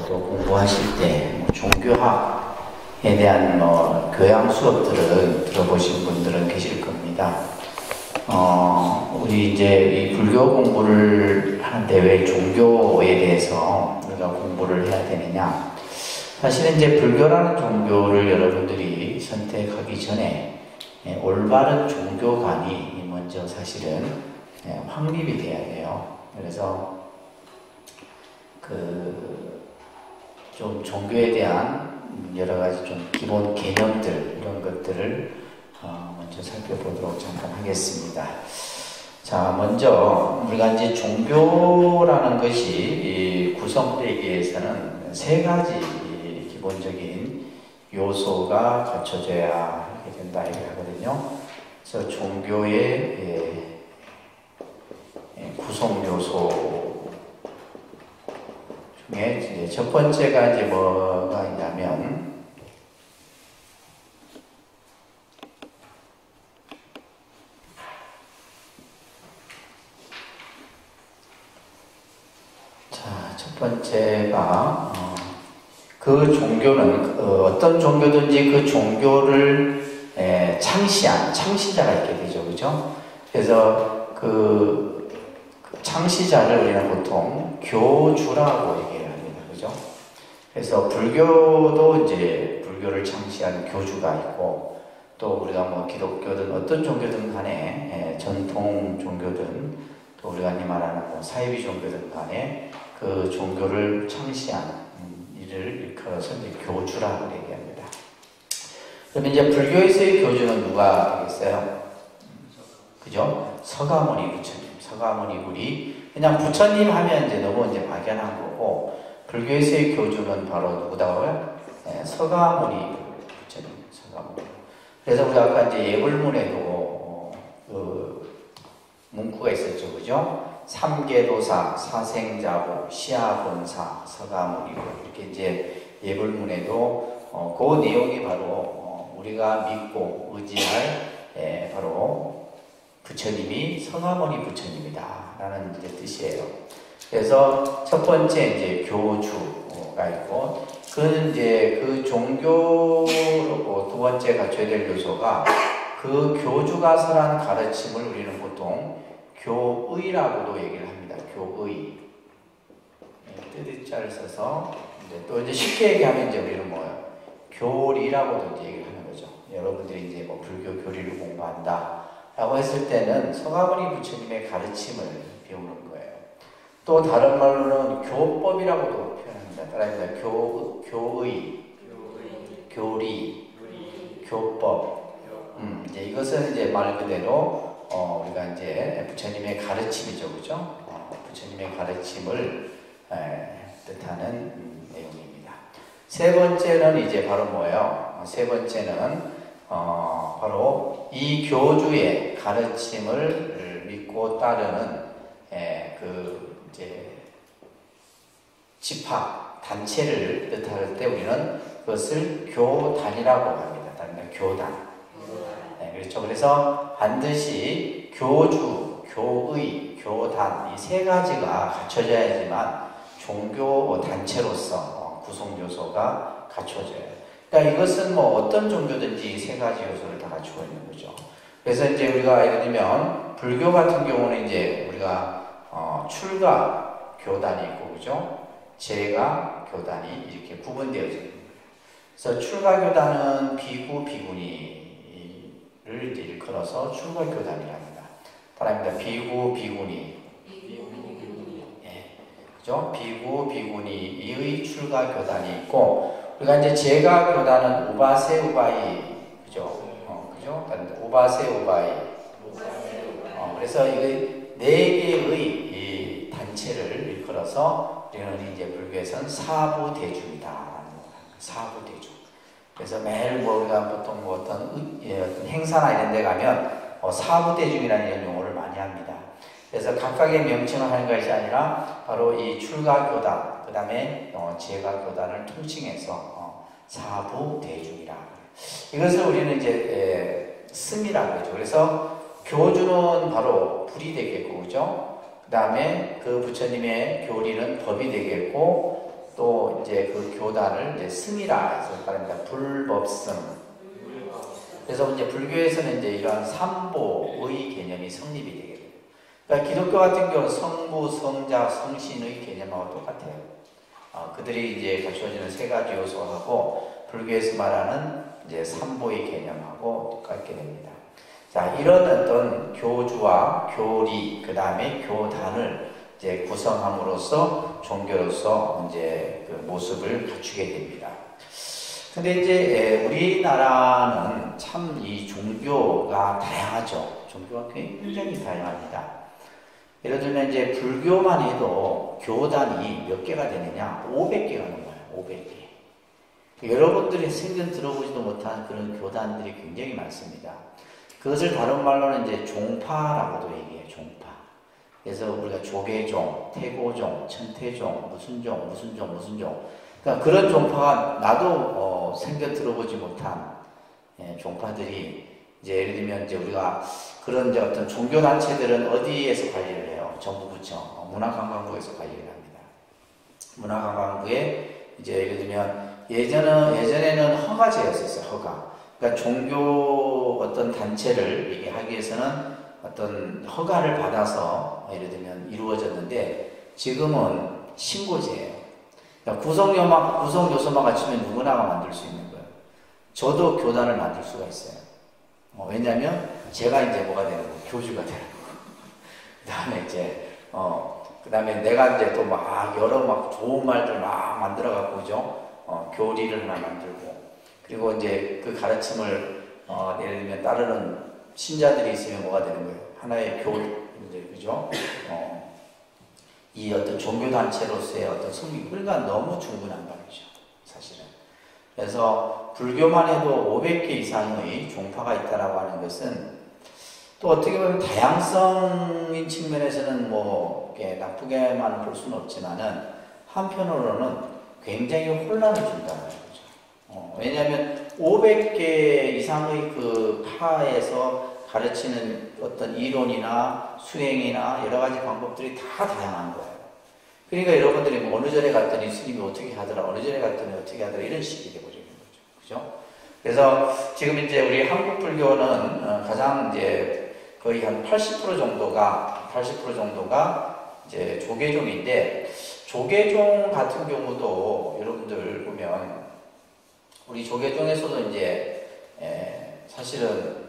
또 공부하실 때뭐 종교학에 대한 교양 수업들을 들어보신 분들은 계실 겁니다. 우리 이제 이 불교 공부를 하는데 왜 종교에 대해서 우리가 공부를 해야 되느냐? 사실은 이제 불교라는 종교를 여러분들이 선택하기 전에 올바른 종교관이 먼저 사실은 확립이 돼야 돼요. 그래서 좀 종교에 대한 여러 가지 좀 기본 개념들 이런 것들을 먼저 살펴보도록 잠깐 하겠습니다. 자, 먼저 우리가 이제 종교라는 것이 구성되기 위해서는 세 가지 기본적인 요소가 갖춰져야 하게 된다 이렇게 하거든요. 그래서 종교의 구성 요소 중에 이제 첫 번째가 이제 뭐가 있냐면 첫 번째가 그 종교는 어떤 종교든지 그 종교를 창시한 창시자가 있게 되죠, 그죠? 그래서 그 창시자를 우리는 보통 교주라고 얘기를 합니다, 그죠? 그래서 불교도 이제 불교를 창시한 교주가 있고, 또 우리가 뭐 기독교든 어떤 종교든 간에 전통 종교든 또 우리가 말하는 뭐 사이비 종교든 간에 그 종교를 창시한 이를 일컬어서 이제 교주라고 얘기합니다. 그럼 이제 불교에서의 교주는 누가 되겠어요? 그죠? 서가모니 부처님. 서가모니 우리 그냥 부처님 하면 이제 너무 이제 막연한 거고, 불교에서의 교주는 바로 누구다고요? 서가모니 부처님. 서가모니. 그래서 우리 아까 이제 예불문에도 문구가 있었죠, 그죠? 삼계도사, 사생자부, 시아본사, 서가모니고 이렇게 이제 예불문에도 그 내용이 바로 우리가 믿고 의지할 바로 부처님이 서가모니 부처님이다 라는 이제 뜻이에요. 그래서 첫 번째 이제 교주가 있고, 그는 이제 그 종교로 두 번째 갖춰야 될 요소가 그 교주가 설한 가르침을 우리는 보통 교의라고도 얘기를 합니다. 교의. 뜻자를 써서 또 이제 쉽게 얘기하면 이제 우리는 뭐예요? 교리라고도 이제 얘기를 하는 거죠. 여러분들이 이제 뭐 불교 교리를 공부한다 라고 했을 때는 서가모니 부처님의 가르침을 배우는 거예요. 또 다른 말로는 교법이라고도 표현합니다. 따라합니다. 교의, 교리, 교법. 이제 이것은 이제 말 그대로 우리가 이제 부처님의 가르침이죠, 그죠? 부처님의 가르침을 뜻하는 내용입니다. 세 번째는 이제 바로 뭐예요? 세 번째는 바로 이 교주의 가르침을 믿고 따르는 이제 집합, 단체를 뜻할 때 우리는 그것을 교단이라고 합니다. 교단. 그렇죠. 그래서 반드시 교주, 교의, 교단 이 세 가지가 갖춰져야지만 종교 단체로서 구성 요소가 갖춰져요. 그러니까 이것은 뭐 어떤 종교든지 세 가지 요소를 다 갖추고 있는 거죠. 그래서 이제 우리가 예를 들면 불교 같은 경우는 이제 우리가 출가 교단이 있고, 그죠? 재가 교단이 이렇게 구분되어져 있는 거예요. 그래서 출가 교단은 비구, 비구니를 이제 일컬어서 출가 교단이라고 합니다. 따라합니다. 비구, 비구니. 그죠? 비구, 비구니의 출가 교단이 있고, 우리가 이제 제가 교단은 우바세 우바이, 그죠? 그죠? 우바세 우바이. 그래서 이 네 개의 이 단체를 일컬어서 우리는 이제 불교에서는 사부대중이다. 사부대중. 그래서 매일 뭐 우리가 보통 뭐 어떤 행사나 이런 데 가면 사부대중이라는 이런 용어를 많이 합니다. 그래서 각각의 명칭을 하는 것이 아니라 바로 이 출가교단, 그 다음에 제가교단을 통칭해서 사부대중이라. 이것을 우리는 이제 씀이라고 하죠. 그래서 교주는 바로 불이 되겠고, 그죠? 그 다음에 그 부처님의 교리는 법이 되겠고, 또 이제 그 교단을 이제 승이라 해서 말합니다. 불법승. 그래서 이제 불교에서는 이제 이러한 삼보의 개념이 성립이 되게 돼요. 그러니까 기독교 같은 경우는 성부, 성자, 성신의 개념하고 똑같아요. 그들이 이제 갖추어지는 세 가지 요소하고 불교에서 말하는 이제 삼보의 개념하고 똑같게 됩니다. 자, 이런 어떤 교주와 교리, 그 다음에 교단을 이제 구성함으로써 종교로서 이제 그 모습을 갖추게 됩니다. 근데 이제 우리나라는 참 이 종교가 다양하죠. 종교가 굉장히 다양합니다. 예를 들면 이제 불교만 해도 교단이 몇 개가 되느냐? 500개가 넘어요. 500개. 여러분들이 생전 들어보지도 못한 그런 교단들이 굉장히 많습니다. 그것을 다른 말로는 이제 종파라고도 얘기해요. 종파. 그래서 우리가 조계종, 태고종, 천태종, 무슨 종, 무슨 종, 무슨 종. 그러니까 그런 종파가 나도 생전 들어보지 못한 종파들이 이제 예를 들면 이제 우리가 그런 이제 어떤 종교단체들은 어디에서 관리를 해요? 정부부처, 문화관광부에서 관리를 합니다. 문화관광부에 이제 예를 들면 예전에는 허가제였었어요. 허가. 그러니까 종교 어떤 단체를 이게 하기 위해서는 어떤 허가를 받아서 예를 들면 이루어졌는데 지금은 신고제예요. 그러니까 구성 요소만 갖추면 누구나 만들 수 있는 거예요. 저도 교단을 만들 수가 있어요. 왜냐하면 제가 이제 뭐가 되는 거예요? 교주가 되는 거예요. 그 다음에 이제 그 다음에 내가 이제 또 막 여러 막 좋은 말들 막 만들어 갖고 그죠? 교리를 하나 만들고 그리고 이제 그 가르침을 예를 들면 따르는 신자들이 있으면 뭐가 되는 거예요? 하나의 이제 그죠? 이 어떤 종교단체로서의 어떤 승리, 그러니까 너무 충분한 말이죠, 사실은. 그래서 불교만 해도 500개 이상의 종파가 있다라고 하는 것은 또 어떻게 보면 다양성인 측면에서는 뭐 이렇게 나쁘게만 볼 수는 없지만은 한편으로는 굉장히 혼란을 준다는 거죠. 왜냐하면 500개 이상의 그 파에서 가르치는 어떤 이론이나 수행이나 여러 가지 방법들이 다 다양한 거예요. 그러니까 여러분들이 뭐 어느 절에 갔더니 스님이 어떻게 하더라, 어느 절에 갔더니 어떻게 하더라, 이런 식이 되어버리는 거죠. 그죠? 그래서 지금 이제 우리 한국 불교는 가장 이제 거의 한 80% 정도가 이제 조계종인데, 조계종 같은 경우도 여러분들 보면 우리 조계종에서도 이제 사실은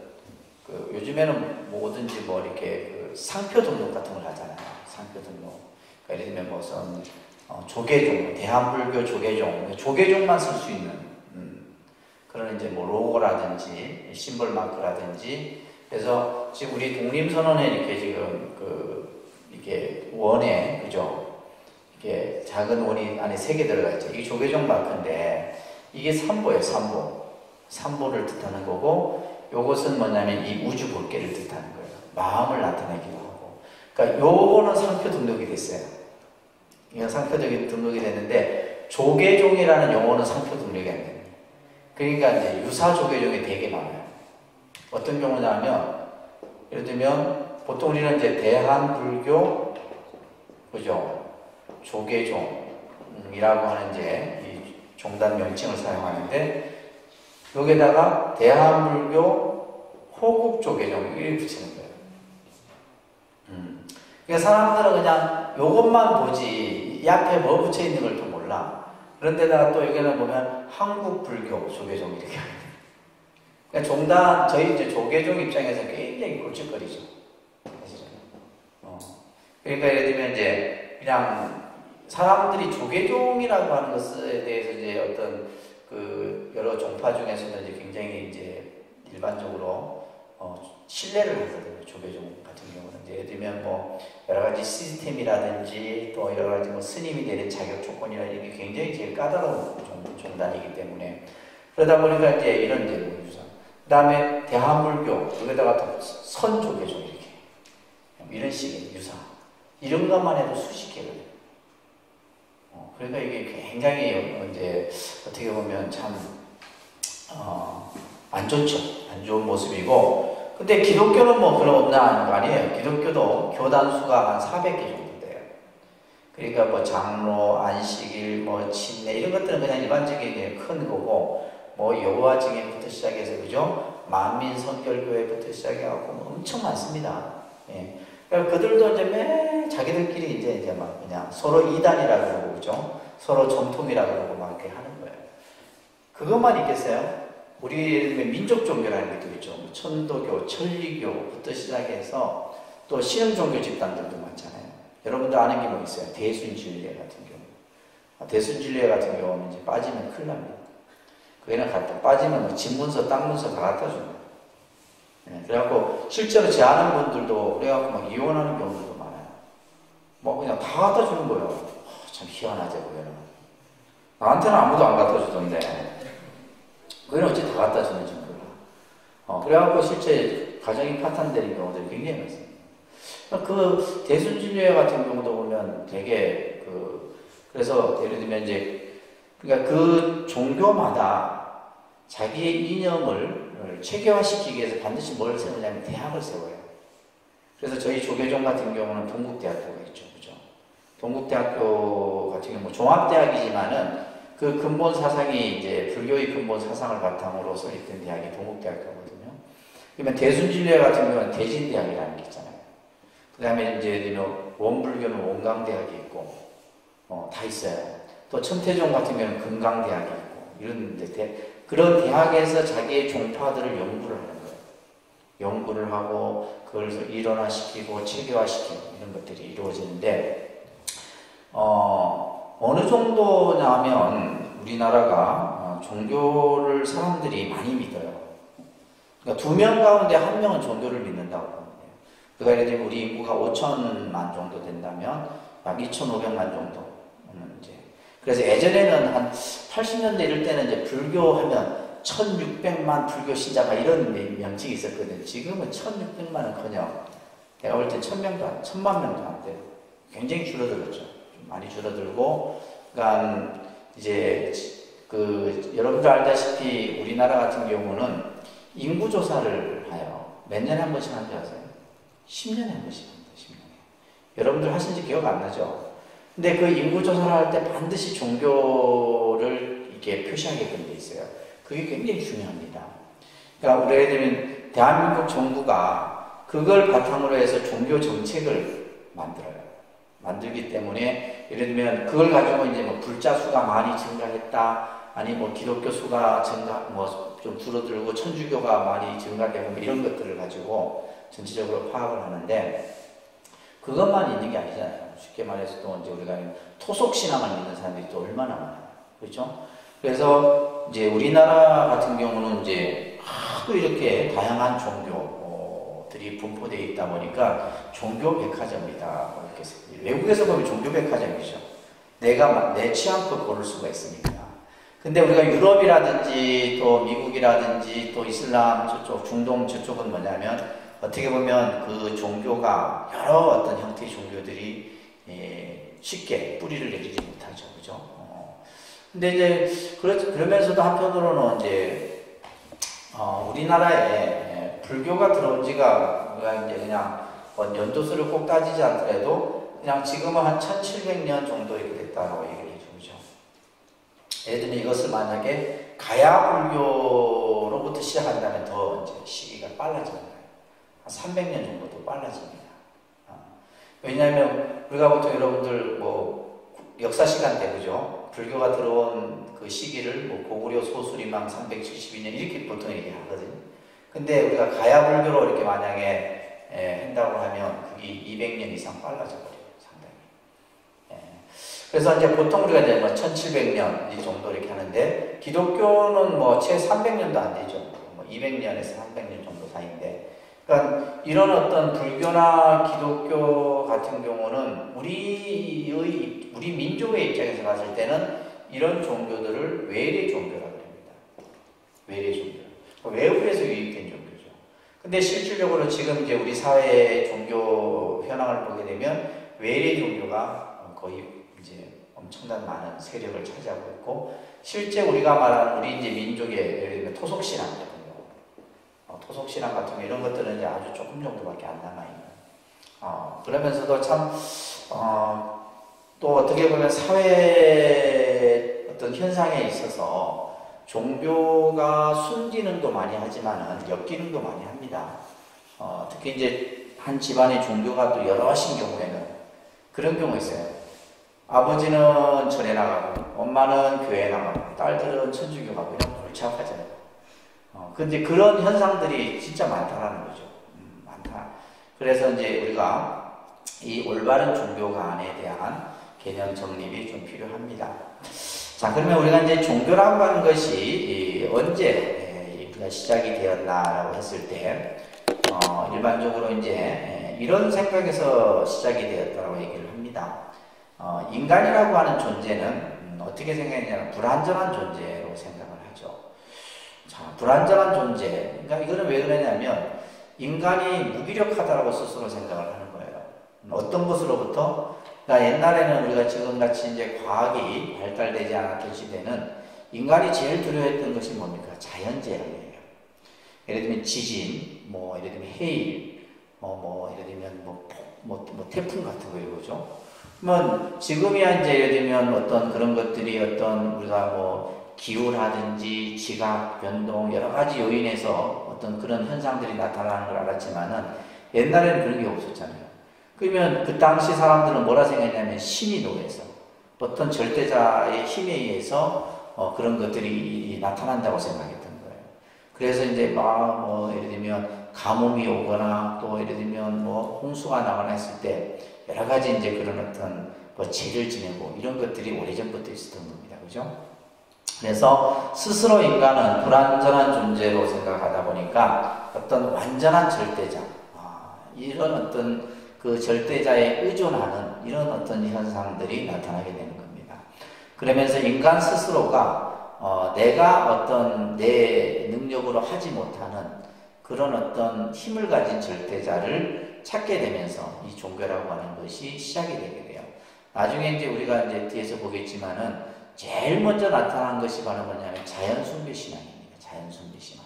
그 요즘에는 뭐든지 뭐 이렇게 그 상표 등록 같은 걸 하잖아요. 상표 등록. 그러니까 예를 들면 무슨 조계종, 대한불교 조계종, 조계종만 쓸 수 있는 그런 이제 뭐 로고라든지 심벌 마크라든지. 그래서 지금 우리 독립선언에 이렇게 지금 이게 원에 그죠? 이게 작은 원이 안에 3개 들어가 있죠. 이게 조계종 마크인데 이게 삼보예요. 삼보를 뜻하는 거고. 요것은 뭐냐면 이 우주 법계를 뜻하는 거예요. 마음을 나타내기도 하고. 그러니까 요거는 상표 등록이 됐어요. 이건 상표 등록이 됐는데 조계종이라는 용어는 상표 등록이 안 됩니다. 그러니까 이제 유사 조계종이 되게 많아요. 어떤 경우냐면 예를 들면 보통 우리는 이제 대한불교 그죠? 조계종이라고 하는 이제 이 종단 명칭을 사용하는데 여기에다가 대한불교 호국조계종 이렇게 붙이는 거예요. 그러니까 사람들은 그냥 이것만 보지 이 앞에 뭐 붙여 있는 걸 또 몰라. 그런데다가 또 여기는 보면 한국불교 조계종 이렇게 합니다. 그러니까 종단 저희 이제 조계종 입장에서 굉장히 꿀쩍거리죠. 사실은. 그러니까 예를 들면 이제 그냥 사람들이 조계종이라고 하는 것에 대해서 이제 어떤 그 여러 종파 중에서는 이제 굉장히 이제 일반적으로 신뢰를 하거든요. 조계종 같은 경우는 이제 예를 들면 뭐 여러 가지 시스템이라든지 또 여러 가지 뭐 스님이 되는 자격 조건이나 이게 굉장히 제일 까다로운 종단이기 때문에 그러다 보니까 이제 이런 이제 유산. 그 다음에 대한불교 여기다가 또 선조계종 이렇게 이런 식의 유사. 이런 것만 해도 수십 개거든요. 그러니까 이게 굉장히 이제 어떻게 보면 참 안 좋죠. 안 좋은 모습이고. 근데 기독교는 뭐 그런 없나 하는 거 아니에요. 기독교도 교단 수가 한 400개 정도 돼요. 그러니까 뭐 장로, 안식일, 뭐 침례 이런 것들은 그냥 일반적인 큰 거고, 뭐 여호와 증인부터 시작해서 그죠? 만민 선결교회부터 시작해갖고 뭐 엄청 많습니다. 예. 그러니까 그들도 이제 매 자기들끼리 이제 막 그냥 서로 이단이라고 그러고 그죠? 서로 정통이라고 그러고 막 이렇게 하는 거예요. 그것만 있겠어요? 우리 민족 종교라는 것도 있죠. 천도교, 천리교부터 시작해서 또 신흥 종교 집단들도 많잖아요. 여러분도 아는 게 뭐 있어요? 대순진리회 같은 경우. 대순진리회 같은 경우는 이제 빠지면 큰일 납니다. 거기는 빠지면 뭐 집문서, 땅문서 다 갖다 줍니다. 네, 그래갖고 실제로 제 아는 분들도 그래갖고 막 이혼하는 경우도 많아요. 뭐 그냥 다 갖다 주는 거예요. 참 희한하죠, 그거는. 나한테는 아무도 안 갖다 주던데. 그거는 어찌 다 갖다 주는지 몰라. 그래갖고 실제 가정이 파탄되는 경우들이 굉장히 많습니다. 그 대순진리회 같은 경우도 보면 되게 그래서 예를 들면 이제 그러니까 그 종교마다 자기의 이념을 체계화시키기 위해서 반드시 뭘 세우냐면 대학을 세워요. 그래서 저희 조계종 같은 경우는 동국대학교가 있죠, 그죠? 동국대학교 같은 경우 종합대학이지만은 그 근본 사상이 이제 불교의 근본 사상을 바탕으로 설립된 대학이 동국대학교거든요. 그러면 대순진리회 같은 경우는 대진대학이라는 게 있잖아요. 그 다음에 이제 원불교는 원광대학이 있고, 다 있어요. 또 천태종 같은 경우는 금강대학이 있고, 이런데 그런 대학에서 자기의 종파들을 연구를 하는 거예요. 연구를 하고, 그걸 일원화시키고, 체계화시키고, 이런 것들이 이루어지는데, 어느 정도냐면, 우리나라가 종교를 사람들이 많이 믿어요. 그러니까 2명 가운데 1명은 종교를 믿는다고 합니다. 그러니까 예를 들면 우리 인구가 5천만 정도 된다면 약 2,500만 정도. 이제 그래서 예전에는 한 80년대 이럴 때는 이제 불교하면 1,600만 불교 신자가 이런 명칭이 있었거든요. 지금은 1,600만은커녕 내가 볼 때 1,000만 명도 안 돼요. 굉장히 줄어들었죠. 좀 많이 줄어들고, 그러니까 이제 여러분들 알다시피 우리나라 같은 경우는 인구 조사를 해요. 몇 년에 한 번씩 하는 줄 아세요? 10년에 한 번씩 합니다. 10년에. 여러분들 하신지 기억 안 나죠? 근데 그 인구조사를 할 때 반드시 종교를 이렇게 표시하게 된 게 있어요. 그게 굉장히 중요합니다. 그러니까 예를 들면 대한민국 정부가 그걸 바탕으로 해서 종교 정책을 만들어요. 만들기 때문에 예를 들면 그걸 가지고 이제 뭐 불자 수가 많이 증가했다, 아니 뭐 기독교 수가 좀 줄어들고 천주교가 많이 증가되고 뭐 이런 것들을 가지고 전체적으로 파악을 하는데, 그것만 있는 게 아니잖아요. 쉽게 말해서 또 이제 우리가 토속신앙을 믿는 사람들이 또 얼마나 많아요. 그렇죠? 그래서 이제 우리나라 같은 경우는 이제 하도 이렇게 다양한 종교들이 분포되어 있다 보니까 종교 백화점이다. 이렇게 외국에서 보면 종교 백화점이죠. 내가 내 취향껏 고를 수가 있으니까. 근데 우리가 유럽이라든지 또 미국이라든지 또 이슬람 저쪽, 중동 저쪽은 뭐냐면 어떻게 보면 그 종교가 여러 어떤 형태의 종교들이 쉽게 뿌리를 내리지 못하죠. 그죠? 근데 이제 그러면서도 한편으로는 이제 우리나라에 불교가 들어온 지가 우리가 이제 그냥 연도수를 꼭 따지지 않더라도 그냥 지금은 한 1700년 정도 이렇게 됐다고 얘기를 해요. 그죠? 예를 들면 이것을 만약에 가야 불교로부터 시작한다면 더 이제 시기가 빨라져요. 한 300년 정도 더 빨라집니다. 왜냐하면 우리가 보통 여러분들 뭐 역사 시간 때 그죠? 불교가 들어온 그 시기를 뭐 고구려 소수리망 372년 이렇게 보통 얘기하거든요. 근데 우리가 가야 불교로 이렇게 만약에 한다고 하면 그게 200년 이상 빨라져 버려요. 상당히. 그래서 이제 보통 우리가 이제 뭐 1700년 이 정도 이렇게 하는데, 기독교는 뭐 최 300년도 안 되죠. 뭐 200년에서 300년 정도 사이인데, 그러니까 이런 어떤 불교나 기독교 같은 경우는 우리 민족의 입장에서 봤을 때는 이런 종교들을 외래 종교라고 합니다. 외래 종교. 외국에서 유입된 종교죠. 근데 실질적으로 지금 이제 우리 사회의 종교 현황을 보게 되면 외래 종교가 거의 이제 엄청난 많은 세력을 차지하고 있고, 실제 우리가 말하는 우리 이제 민족의 예를 들면 토속신앙 같은 경우, 토속신앙 같은 경우 이런 것들은 이제 아주 조금 정도밖에 안 남아있는. 그러면서도 참, 또 어떻게 보면 사회 어떤 현상에 있어서 종교가 순기능도 많이 하지만은 역기능도 많이 합니다. 특히 이제 한 집안의 종교가 또 여럿인 경우에는 그런 경우 있어요. 아버지는 절에 나가고 엄마는 교회에 나가고 딸들은 천주교 가고 이런 불착하잖아요. 근데 그런 현상들이 진짜 많다라는 거죠. 많다. 그래서 이제 우리가 이 올바른 종교관에 대한 개념 정립이 좀 필요합니다. 자, 그러면 우리가 이제 종교라고 하는 것이 언제 우리가 시작이 되었나라고 했을 때, 일반적으로 이제 이런 생각에서 시작이 되었다고 얘기를 합니다. 인간이라고 하는 존재는 어떻게 생각했냐면 불완전한 존재로 생각을 하죠. 자, 불완전한 존재. 그러니까 이거는 왜 그러냐면 인간이 무기력하다고 스스로 생각을 하는 거예요. 어떤 것으로부터? 그러니까 옛날에는 우리가 지금같이 이제 과학이 발달되지 않았던 시대는 인간이 제일 두려워했던 것이 뭡니까? 자연재해예요. 예를 들면 지진, 뭐 예를 들면 해일, 예를 들면 태풍 같은 거 이거죠. 그러면 지금이야 이제 예를 들면 어떤 그런 것들이 어떤 우리가 뭐 기후라든지 지각 변동 여러 가지 요인에서 어떤 그런 현상들이 나타나는 걸 알았지만은 옛날에는 그런 게 없었잖아요. 그러면 그 당시 사람들은 뭐라 생각했냐면 신이 노해서 어떤 절대자의 힘에 의해서 그런 것들이 나타난다고 생각했던 거예요. 그래서 이제 예를 들면 가뭄이 오거나 또 예를 들면 홍수가 나거나 했을 때 여러 가지 이제 그런 어떤 제를 지내고 이런 것들이 오래전부터 있었던 겁니다. 그죠? 그래서 스스로 인간은 불완전한 존재로 생각하다 보니까 어떤 완전한 절대자, 이런 어떤 그 절대자에 의존하는 이런 어떤 현상들이 나타나게 되는 겁니다. 그러면서 인간 스스로가 내가 어떤 내 능력으로 하지 못하는 그런 어떤 힘을 가진 절대자를 찾게 되면서 이 종교라고 하는 것이 시작이 되게 돼요. 나중에 이제 우리가 이제 뒤에서 보겠지만은 제일 먼저 나타난 것이 바로 뭐냐면 자연숭배 신앙입니다. 자연숭배 신앙.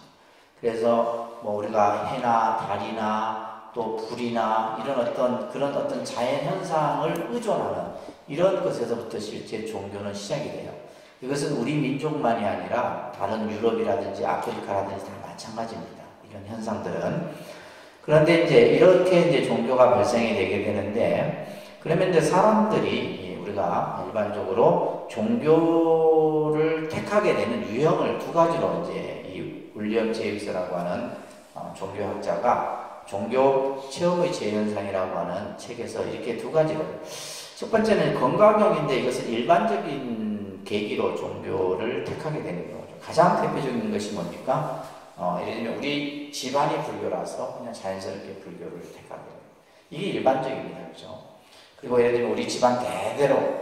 그래서 우리가 해나 달이나 또 불이나 이런 그런 어떤 자연 현상을 의존하는 이런 것에서부터 실제 종교는 시작이 돼요. 이것은 우리 민족만이 아니라 다른 유럽이라든지 아프리카라든지 다 마찬가지입니다. 이런 현상들은. 그런데 이제 이렇게 이제 종교가 발생이 되게 되는데, 그러면 이제 사람들이 우리가 일반적으로 종교를 택하게 되는 유형을 두 가지로 이제 이 윌리엄 제임스라고 하는 종교학자가 종교 체험의 재현상이라고 하는 책에서 이렇게 두 가지로, 첫 번째는 건강형인데 이것은 일반적인 계기로 종교를 택하게 되는 거죠. 가장 대표적인 것이 뭡니까? 예를 들면 우리 집안이 불교라서 그냥 자연스럽게 불교를 택하게 돼요. 이게 일반적입니다. 그죠? 그리고 예를 들면 우리 집안 대대로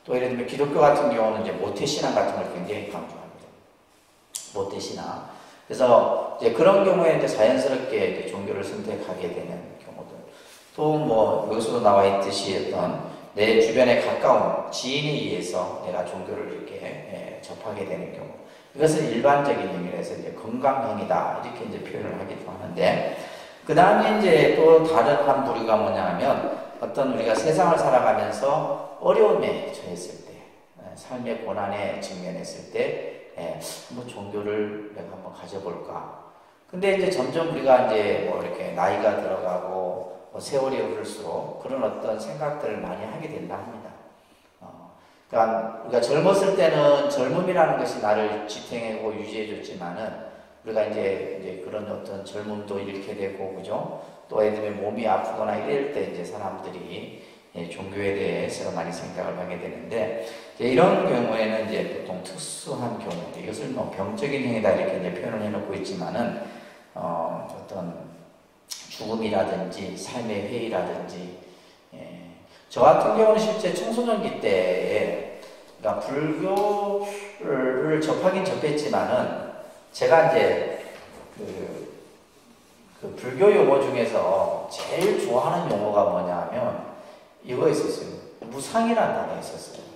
또 예를 들면 기독교 같은 경우는 이제 모태신앙 같은 걸 굉장히 강조합니다. 모태신앙. 그래서 이제 그런 경우에 이제 자연스럽게 이제 종교를 선택하게 되는 경우들. 또 여기서도 나와 있듯이 어떤 내 주변에 가까운 지인에 의해서 내가 종교를 이렇게 접하게 되는 경우. 이것은 일반적인 의미에서 이제 건강형이다. 이렇게 이제 표현을 하기도 하는데, 그 다음에 이제 또 다른 한 부류가 뭐냐면 어떤 우리가 세상을 살아가면서 어려움에 처했을 때, 삶의 고난에 직면했을 때, 한번 종교를 내가 한번 가져볼까. 근데 이제 점점 우리가 이제 이렇게 나이가 들어가고 세월이 흐를수록 그런 어떤 생각들을 많이 하게 된다 합니다. 그러니까 우리가 젊었을 때는 젊음이라는 것이 나를 지탱하고 유지해줬지만은 우리가 이제 그런 어떤 젊음도 잃게 되고, 그죠? 또 예를 들면 몸이 아프거나 이럴 때 이제 사람들이 종교에 대해서 많이 생각을 하게 되는데, 이런 경우에는 이제 보통 특수한 경우, 이것을 병적인 행위다 이렇게 이제 표현을 해놓고 있지만은, 어떤 죽음이라든지 삶의 회의라든지, 저 같은 경우는 실제 청소년기 때에, 그러니까 불교를 접하긴 접했지만은, 제가 이제 그 불교 용어 중에서 제일 좋아하는 용어가 뭐냐면 이거 있었어요. 무상이라는 단어가 있었어요.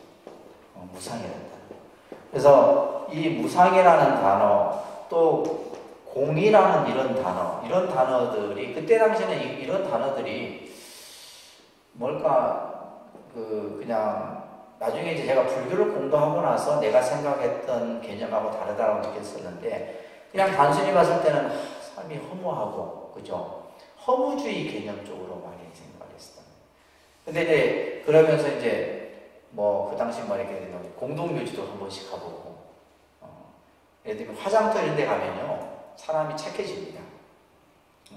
무상이라는 단어. 그래서 이 무상이라는 단어, 또 공이라는 이런 단어들이 그때 당시에는 이런 단어들이 뭘까 그냥 나중에 이제 제가 불교를 공부하고 나서 내가 생각했던 개념하고 다르다고 느꼈었는데, 그냥 단순히 봤을 때는 삶이 허무하고, 그죠? 허무주의 개념 쪽으로 많이 생각을 했어요. 근데 이제 그러면서 이제 뭐 그 당시 뭐 이렇게 공동묘지도 한 번씩 가보고, 예를 들면 화장터 이런 데 가면요, 사람이 착해집니다.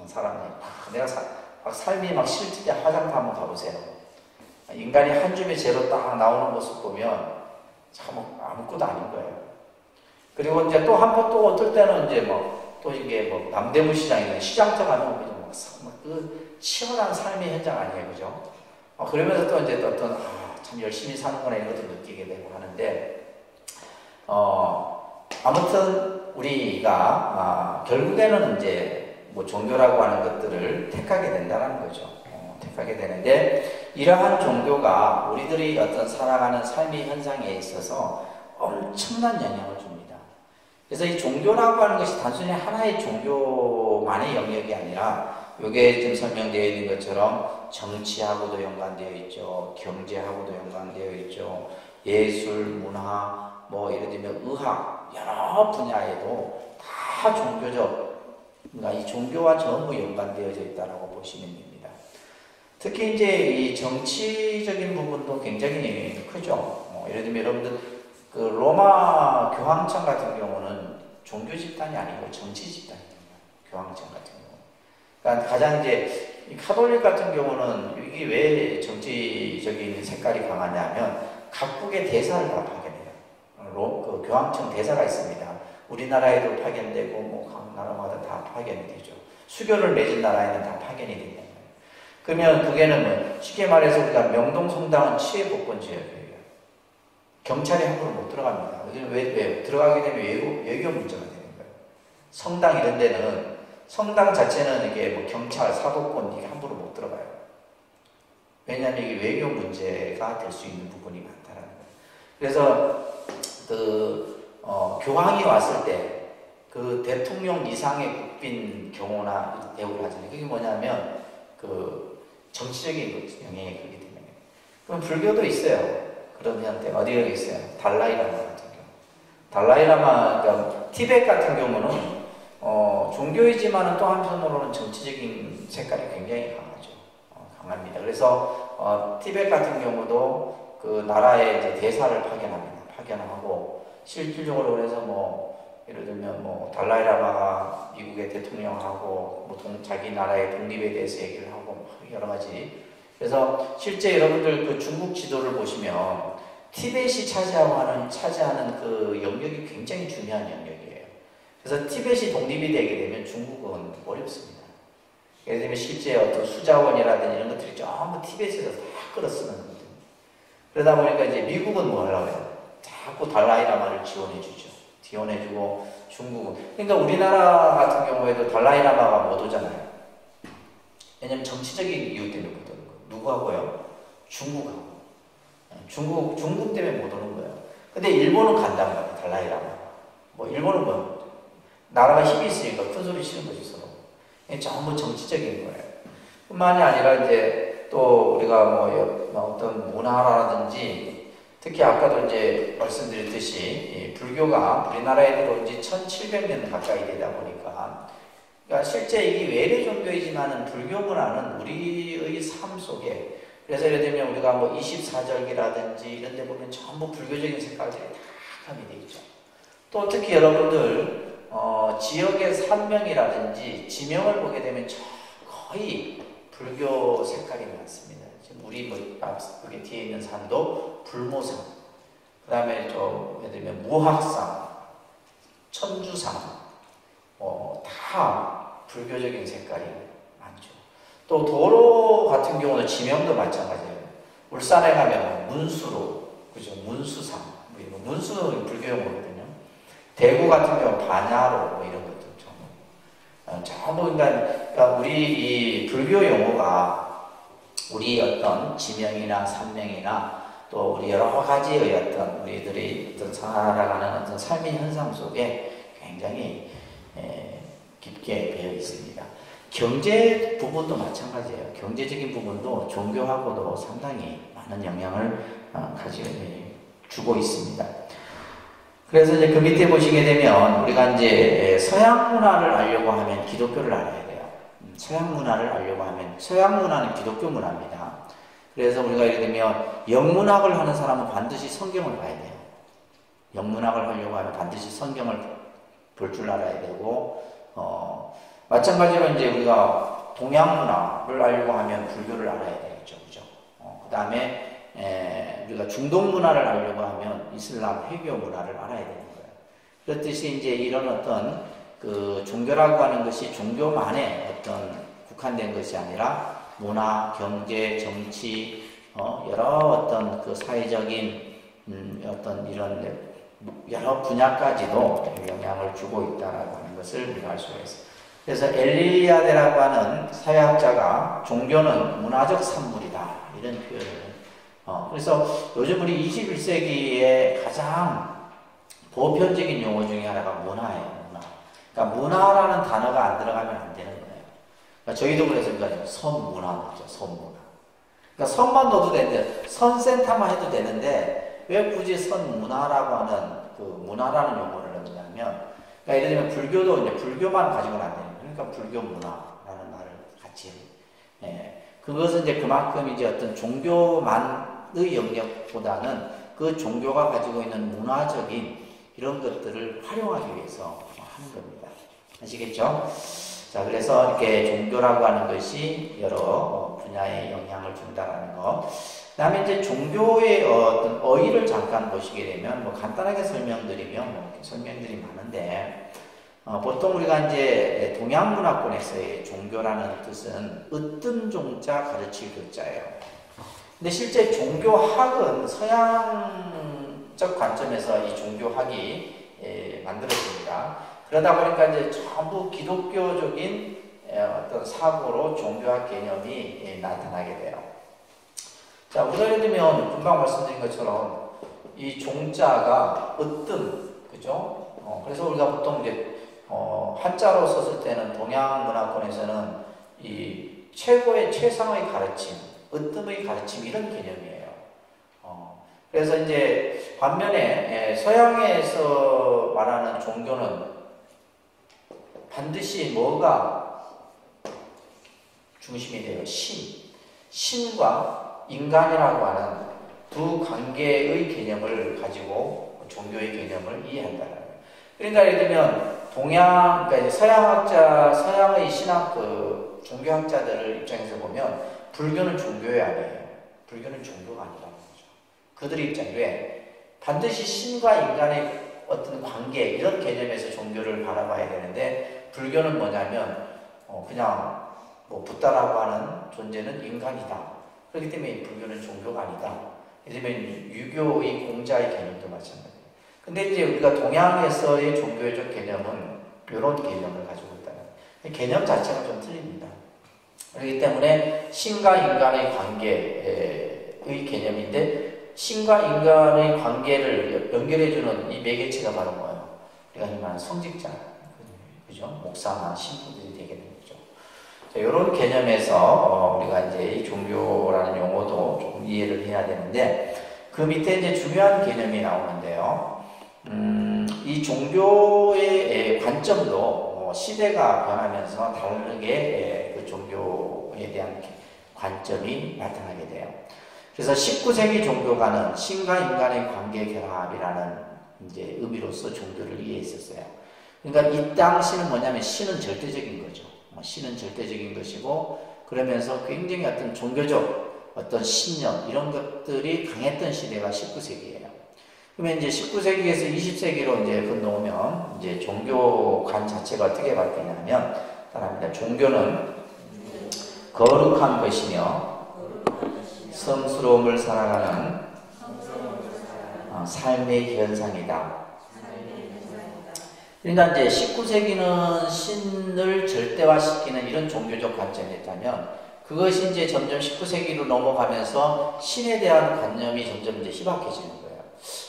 사람이. 내가 막 삶이 막 싫을 때 화장터 한번 가보세요. 인간이 한 줌의 재로 딱 나오는 모습 보면 참 아무것도 아닌 거예요. 그리고 이제 또 한 번 또 어떨 때는 이제 또 이게 남대문 시장이나 시장터 가면 그냥 그 치열한 삶의 현장 아니에요, 그죠? 그러면서 또 이제 어떤 참 열심히 사는구나 이런 것도 느끼게 되고 하는데, 아무튼 우리가 결국에는 이제 종교라고 하는 것들을 택하게 된다는 거죠. 택하게 되는데, 이러한 종교가 우리들이 어떤 살아가는 삶의 현상에 있어서 엄청난 영향을 줍니다. 그래서 이 종교라고 하는 것이 단순히 하나의 종교만의 영역이 아니라, 이게 지금 설명되어 있는 것처럼 정치하고도 연관되어 있죠. 경제하고도 연관되어 있죠. 예술, 문화, 예를 들면 의학, 여러 분야에도 다 종교적, 그러니까 이 종교와 전부 연관되어져 있다고 보시면 됩니다. 특히 이제 이 정치적인 부분도 굉장히 크죠. 예를 들면 여러분들 그 로마 교황청 같은 경우는 종교 집단이 아니고 정치 집단입니다. 교황청 같은 경우. 그러니까 가장 이제 이 카톨릭 같은 경우는 이게 왜 정치적인 색깔이 강하냐면 각국의 대사를 다 파견해요. 그 교황청 대사가 있습니다. 우리나라에도 파견되고 각 나라마다 다 파견이 되죠. 수교를 맺은 나라에는 다 파견이 된다. 그러면 그게는 쉽게 말해서 우리가 명동 성당은 치외복권 지역이에요. 경찰이 함부로 못 들어갑니다. 왜 들어가게 되면 외교 문제가 되는 거예요. 성당 이런 데는 성당 자체는 이게 경찰, 사법권 이게 함부로 못 들어가요. 왜냐하면 이게 외교 문제가 될 수 있는 부분이 많다는 거예요. 그래서 교황이 왔을 때 그 대통령 이상의 국빈 경호나 대우를 하잖아요. 그게 뭐냐면 정치적인 영향이 그렇게 되는 거예요. 그럼 불교도 있어요. 그런 형태 어디에 있어요? 달라이라마 같은 경우. 달라이라마, 그러니까 티벳 같은 경우는 종교이지만은 또 한편으로는 정치적인 색깔이 굉장히 강하죠. 강합니다. 그래서 티벳 같은 경우도 그 나라의 이제 대사를 파견합니다. 파견하고 실질적으로 그래서 예를 들면 달라이라마가 미국의 대통령하고 자기 나라의 독립에 대해서 얘기를 하고 여러 가지. 그래서 실제 여러분들 그 중국 지도를 보시면 티벳이 차지하는 그 영역이 굉장히 중요한 영역이에요. 그래서 티벳이 독립이 되게 되면 중국은 어렵습니다. 예를 들면 실제 어떤 수자원이라든지 이런 것들이 전부 티벳에서 다 끌어쓰는 거거든요. 그러다 보니까 이제 미국은 뭐 하려고 해요? 자꾸 달라이라마를 지원해주죠. 지원해주고 중국은. 그러니까 우리나라 같은 경우에도 달라이라마가 못 오잖아요. 왜냐면 정치적인 이유 때문에 못 오는 거예요. 누구하고요? 중국하고. 중국 때문에 못 오는 거예요. 근데 일본은 간단 말이에요. 달라이라마. 일본은 나라가 힘이 있으니까 큰 소리 치는 거지 서로. 전부 정치적인 거예요. 뿐만이 아니라 이제 또 우리가 어떤 문화라든지 특히 아까도 이제 말씀드렸듯이 불교가 우리나라에 들어온 지 1700년 가까이 되다 보니까, 그러니까 실제 이게 외래 종교이지만은 불교 문화는 우리의 삶 속에, 그래서 예를 들면 우리가 24절기라든지 이런 데 보면 전부 불교적인 색깔들이 다 가미되어 있죠. 또 특히 여러분들 지역의 산명이라든지 지명을 보게 되면 거의 불교 색깔이 많습니다. 지금 우리 여기 뒤에 있는 산도 불모산, 그 다음에 예를 들면 무학산, 천주산, 다 불교적인 색깔이 많죠. 또 도로 같은 경우는 지명도 마찬가지예요. 울산에 가면 문수로, 그죠? 문수산, 문수는 불교 용어거든요. 대구 같은 경우는 반야로 이런 것들 전부 그러니까 우리 이 불교 용어가 우리 어떤 지명이나 산명이나 또 우리 여러 가지의 어떤 우리들이 어떤 살아가는 어떤 삶의 현상 속에 굉장히 깊게 배어 있습니다. 경제 부분도 마찬가지예요. 경제적인 부분도 종교하고도 상당히 많은 영향을 주고 있습니다. 그래서 이제 그 밑에 보시게 되면 우리가 이제 서양 문화를 알려고 하면 기독교를 알아야 돼요. 서양 문화를 알려고 하면 서양 문화는 기독교 문화입니다. 그래서 우리가 예를 들면 영문학을 하는 사람은 반드시 성경을 봐야 돼요. 영문학을 하려고 하면 반드시 성경을 볼 줄 알아야 되고 마찬가지로 이제 우리가 동양 문화를 알려고 하면 불교를 알아야 되겠죠, 그죠? 그 다음에 우리가 중동 문화를 알려고 하면 이슬람 회교 문화를 알아야 되는 거예요. 그렇듯이 이제 이런 어떤 그 종교라고 하는 것이 종교만의 어떤 국한된 것이 아니라 문화, 경제, 정치, 여러 어떤 그 사회적인 어떤 이런 여러 분야까지도 영향을 주고 있다라고 하는 것을 우리가 알 수가 있어요. 그래서 엘리야데라고 하는 사회학자가 종교는 문화적 산물이다 이런 표현을 그래서 요즘 우리 21세기에 가장 보편적인 용어 중에 하나가 문화예요. 문화. 그러니까 문화라는 단어가 안 들어가면 안 되는 거예요. 그러니까 저희도 그래서 선문화죠. 선문화. 그러니까 선만 넣어도 되는데 선센터만 해도 되는데 왜 굳이 선문화라고 하는 그 문화라는 용어를 넣느냐면 그러니까 예를 들면 불교도 이제 불교만 가지고는 안 되는 거예요. 그러니까 불교 문화라는 말을 같이 그것은 이제 그만큼 이제 어떤 종교만의 영역보다는 그 종교가 가지고 있는 문화적인 이런 것들을 활용하기 위해서 하는 겁니다. 아시겠죠? 자, 그래서 이렇게 종교라고 하는 것이 여러 분야에 영향을 준다라는 거. 그 다음에 이제 종교의 어떤 어휘를 잠깐 보시게 되면, 간단하게 설명드리면, 설명들이 많은데, 보통 우리가 이제 동양 문화권에서의 종교라는 뜻은 으뜸 종자 가르칠 교자예요. 근데 실제 종교학은 서양적 관점에서 이 종교학이 만들어집니다. 그러다 보니까 이제 전부 기독교적인 어떤 사고로 종교학 개념이 나타나게 돼요. 자, 우리가 예를 들면 금방 말씀드린 것처럼 이 종자가 으뜸, 그죠? 그래서 우리가 보통 이제 한자로 썼을 때는 동양 문화권에서는 이 최고의 최상의 가르침, 으뜸의 가르침 이런 개념이에요. 그래서 이제 반면에 서양에서 말하는 종교는 반드시 뭐가 중심이 돼요? 신과 인간이라고 하는 두 관계의 개념을 가지고 종교의 개념을 이해한다는 거예요. 그러니까 예를 들면 그러니까 서양의 신학 종교학자들 입장에서 보면 불교는 종교의 아니에요. 불교는 종교가 아니라는 거죠. 그들의 입장이 왜? 반드시 신과 인간의 어떤 관계 이런 개념에서 종교를 바라봐야 되는데 불교는 뭐냐면 그냥 붓다라고 하는 존재는 인간이다. 그렇기 때문에 불교는 종교가 아니다. 예를 들면 유교의 공자의 개념도 마찬가지예요. 근데 이제 우리가 동양에서의 종교적 개념은 이런 개념을 가지고 있다는 개념 자체가 좀 틀립니다. 그렇기 때문에 신과 인간의 관계의 개념인데 신과 인간의 관계를 연결해주는 이 매개체가 바로 뭐예요? 우리가 말하는 성직자, 그죠? 목사나 신부들이 되게 되는 거죠. 자, 이런 개념에서 우리가 이제 이 종교라는 용어도 조금 이해를 해야 되는데 그 밑에 이제 중요한 개념이 나오는데요. 이 종교의 관점도 시대가 변하면서 다르게 그 종교에 대한 관점이 나타나게 돼요. 그래서 19세기 종교가는 신과 인간의 관계 결합이라는 이제 의미로서 종교를 이해했었어요. 그러니까 이 당시는 뭐냐면 신은 절대적인 거죠. 신은 절대적인 것이고 그러면서 굉장히 어떤 종교적 어떤 신념 이런 것들이 강했던 시대가 19세기예요. 그러면 이제 19세기에서 20세기로 이제 건너오면 이제 종교관 자체가 어떻게 바뀌냐면 따라합니다. 종교는 거룩한 것이며 성스러움을 살아가는 삶의 현상이다. 그러니까 이제 19세기는 신을 절대화시키는 이런 종교적 관점이었다면 그것이 이제 점점 19세기로 넘어가면서 신에 대한 관념이 점점 이제 희박해지는 거예요.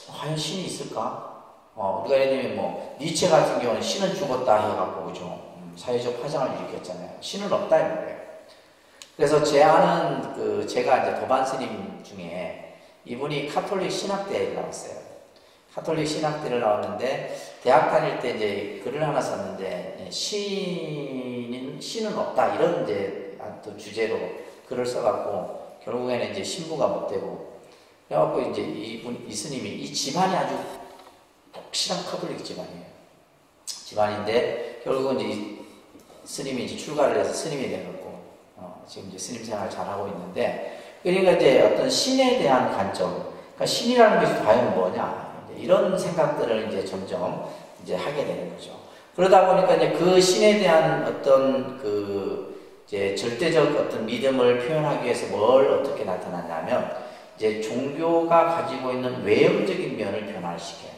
과연 신이 있을까? 우리가 예를 들면 니체 같은 경우는 신은 죽었다 해갖고 그죠? 사회적 파장을 일으켰잖아요. 신은 없다 이 말이에요. 그래서 제 아는 제가 이제 도반 스님 중에 이분이 카톨릭 신학대에 나왔어요. 카톨릭 신학대를 나왔는데 대학 다닐 때 이제 글을 하나 썼는데 신은 없다 이런 이제 또 주제로 글을 써갖고 결국에는 이제 신부가 못 되고 그래갖고 이제 이 스님이 이 집안이 아주 독실한 카톨릭 집안인데 결국은 이제 이 스님이 이제 출가를 해서 스님이 되고 지금 이제 스님 생활 잘하고 있는데 그러니까 이제 어떤 신에 대한 관점, 그러니까 신이라는 것이 과연 뭐냐 이런 생각들을 이제 점점 이제 하게 되는 거죠. 그러다 보니까 이제 그 신에 대한 어떤 이제 절대적 어떤 믿음을 표현하기 위해서 뭘 어떻게 나타났냐면 이제 종교가 가지고 있는 외형적인 면을 변화시켜요.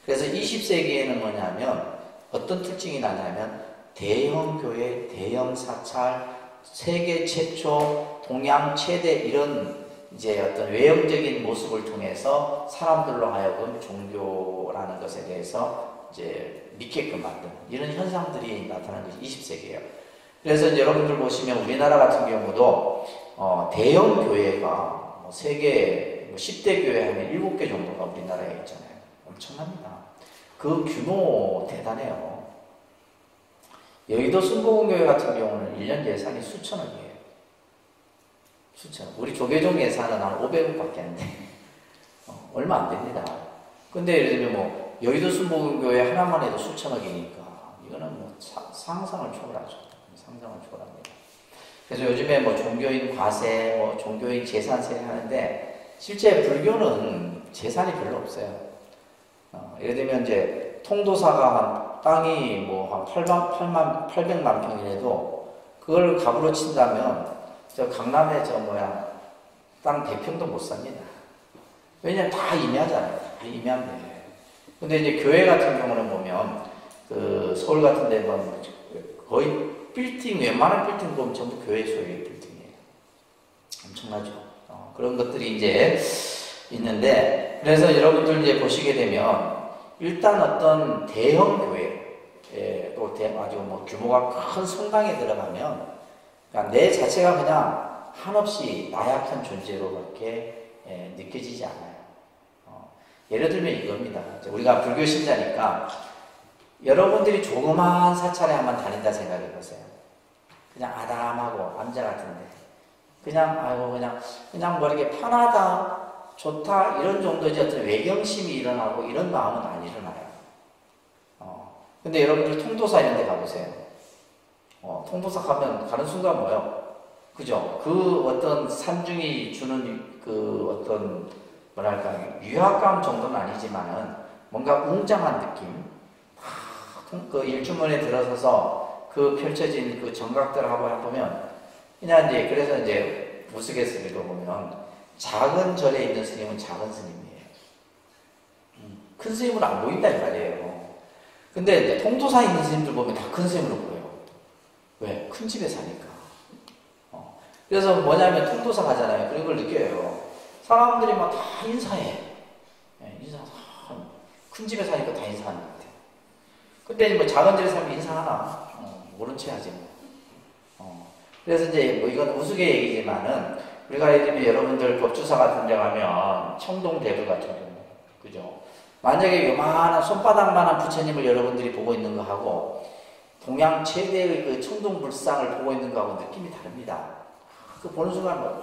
그래서 20세기에는 뭐냐면 어떤 특징이 나냐면 대형 교회, 대형 사찰, 세계 최초, 동양 최대 이런 이제 어떤 외형적인 모습을 통해서 사람들로 하여금 종교라는 것에 대해서 이제 믿게끔 만드는 이런 현상들이 나타나는 것이 20세기예요. 그래서 이제 여러분들 보시면 우리나라 같은 경우도 대형 교회가 세계 10대 교회 하면 7개 정도가 우리나라에 있잖아요. 엄청납니다. 그 규모 대단해요. 여의도 순복음교회 같은 경우는 1년 예산이 수천억이에요. 수천억. 우리 조계종 예산은 한 500억밖에 안 돼. 얼마 안 됩니다. 근데 예를 들면 뭐 여의도 순복음교회 하나만 해도 수천억이니까 이거는 뭐 상상을 초월하죠. 상상을 초월합니다. 그래서 요즘에 뭐 종교인 과세, 뭐 종교인 재산세 하는데 실제 불교는 재산이 별로 없어요. 예를 들면 이제 통도사가 한 땅이 뭐 한 800만 평이라도 그걸 갑으로 친다면 저 강남에 땅 100평도 못 삽니다. 왜냐면 다 임야잖아요. 다 임야인데. 근데 이제 교회 같은 경우는 보면 서울 같은 데 보면 거의 빌딩, 웬만한 빌딩 보면 전부 교회 소유의 빌딩이에요. 엄청나죠. 그런 것들이 이제 있는데 그래서 여러분들 이제 보시게 되면 일단 어떤 대형 교회, 또 아주 뭐 규모가 큰 성당에 들어가면 그러니까 내 자체가 그냥 한없이 나약한 존재로밖에 느껴지지 않아요. 예를 들면 이겁니다. 우리가 불교 신자니까 여러분들이 조그마한 사찰에 한번 다닌다 생각해 보세요. 그냥 아담하고 남자 같은데 그냥 뭐 이렇게 편하다. 좋다 이런 정도지 어떤 외경심이 일어나고 이런 마음은 안 일어나요. 근데 여러분들 통도사 이런 데 가보세요. 통도사 가는 순간 뭐요? 그죠? 그 어떤 산중이 주는 그 어떤 뭐랄까 유학감 정도는 아니지만은 뭔가 웅장한 느낌. 그 일주문에 들어서서 그 펼쳐진 그 정각들을 한번 보면 그냥 이제 그래서 이제 우스갯소리로 보면 작은 절에 있는 스님은 작은 스님이에요. 큰 스님은 안 보인다 이 말이에요. 근데 이제 통도사에 있는 스님들 보면 다 큰 스님으로 보여요. 왜? 큰 집에 사니까. 그래서 뭐냐면 통도사 가잖아요. 그런 걸 느껴요. 사람들이 막 다 인사해. 큰 집에 사니까 다 인사하는 것 같아요. 근데 뭐 작은 집에 살면 인사하나? 모른 체 하지 뭐. 그래서 이제 뭐 이건 우스개 얘기지만은 우리가 예를 들면 여러분들 법주사 같은 데 가면 청동대불 같은 경우, 그죠? 만약에 요만한 손바닥만한 부처님을 여러분들이 보고 있는 거하고 동양 최대의 그 청동불상을 보고 있는 거하고 느낌이 다릅니다. 그 보는 순간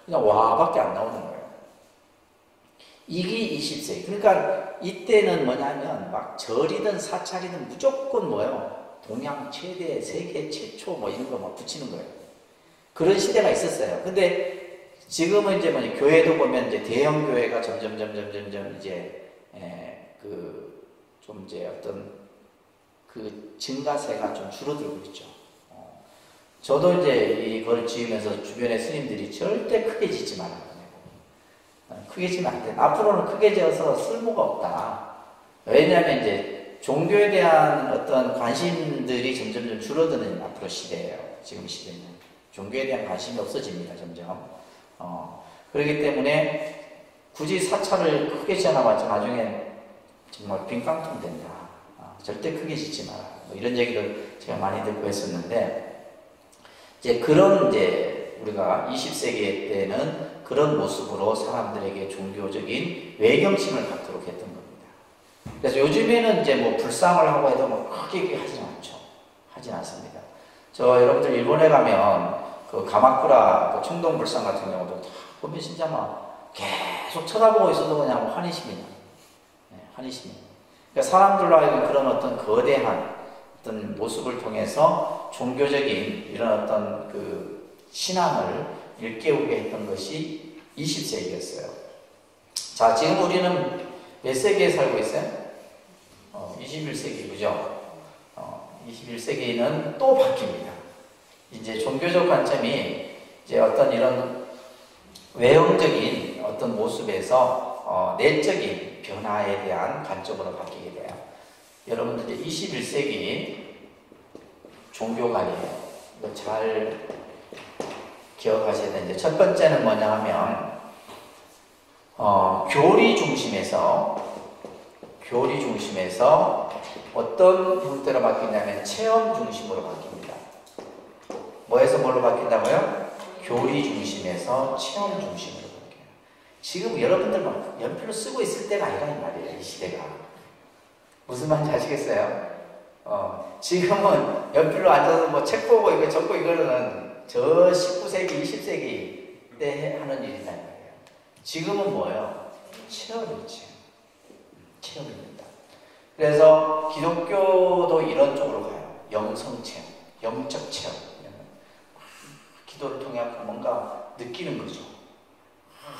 그냥 와밖에 안 나오는 거예요. 이게 20세기. 그러니까 이때는 뭐냐면 막 절이든 사찰이든 무조건 뭐예요? 동양 최대, 세계 최초 뭐 이런 거 막 붙이는 거예요. 그런 시대가 있었어요. 근데 지금은 이제 교회도 보면 이제 대형 교회가 점점 이제 좀 이제 어떤 그 증가세가 좀 줄어들고 있죠. 저도 이제 이걸 지으면서 주변의 스님들이 절대 크게 짓지 말라고 해요. 크게 지면 안 돼. 앞으로는 크게 지어서 쓸모가 없다. 왜냐하면 이제 종교에 대한 어떤 관심들이 점점 줄어드는 앞으로 시대예요. 지금 시대는. 종교에 대한 관심이 없어집니다, 점점. 그렇기 때문에 굳이 사찰을 크게 지어놔봤자 나중에 정말 빈깡통 된다. 절대 크게 짓지 마라. 뭐 이런 얘기를 제가 많이 듣고 했었는데, 이제 그런 이제 우리가 20세기 때는 그런 모습으로 사람들에게 종교적인 외경심을 갖도록 했던 겁니다. 그래서 요즘에는 이제 뭐 불상을 하고 해도 뭐 크게 하진 않죠. 하진 않습니다. 저 여러분들 일본에 가면 그 가마쿠라 그 청동 불상 같은 경우도 다 보면 진짜 막 계속 쳐다보고 있어도 그냥 환희심이다. 네, 환희심이. 그러니까 사람들로 하여금 그런 어떤 거대한 어떤 모습을 통해서 종교적인 이런 어떤 그 신앙을 일깨우게 했던 것이 20세기였어요. 자, 지금 우리는 몇 세기에 살고 있어요? 21세기, 그죠? 21세기는 또 바뀝니다. 이제 종교적 관점이 이제 어떤 이런 외형적인 어떤 모습에서 내적인 변화에 대한 관점으로 바뀌게 돼요. 여러분들 이제 21세기 종교관이에요. 이거 잘 기억하셔야 되는데, 첫 번째는 뭐냐 하면, 교리 중심에서 어떤 형태로 바뀌냐면 체험 중심으로 바뀝니다. 뭐에서 뭘로 바뀐다고요? 교리 중심에서 체험 중심으로 바뀌어요. 지금 여러분들 막 연필로 쓰고 있을 때가 아니라 이 말이에요, 이 시대가. 무슨 말인지 아시겠어요? 지금은 연필로 앉아서 뭐 책 보고 이거 적고 이거는 저 19세기, 20세기 때 하는 일이란 말이에요. 지금은 뭐예요? 체험이죠. 체험입니다. 그래서 기독교도 이런 쪽으로 가요. 영성 체험, 영적 체험. 기도를 통해 뭔가 느끼는 거죠.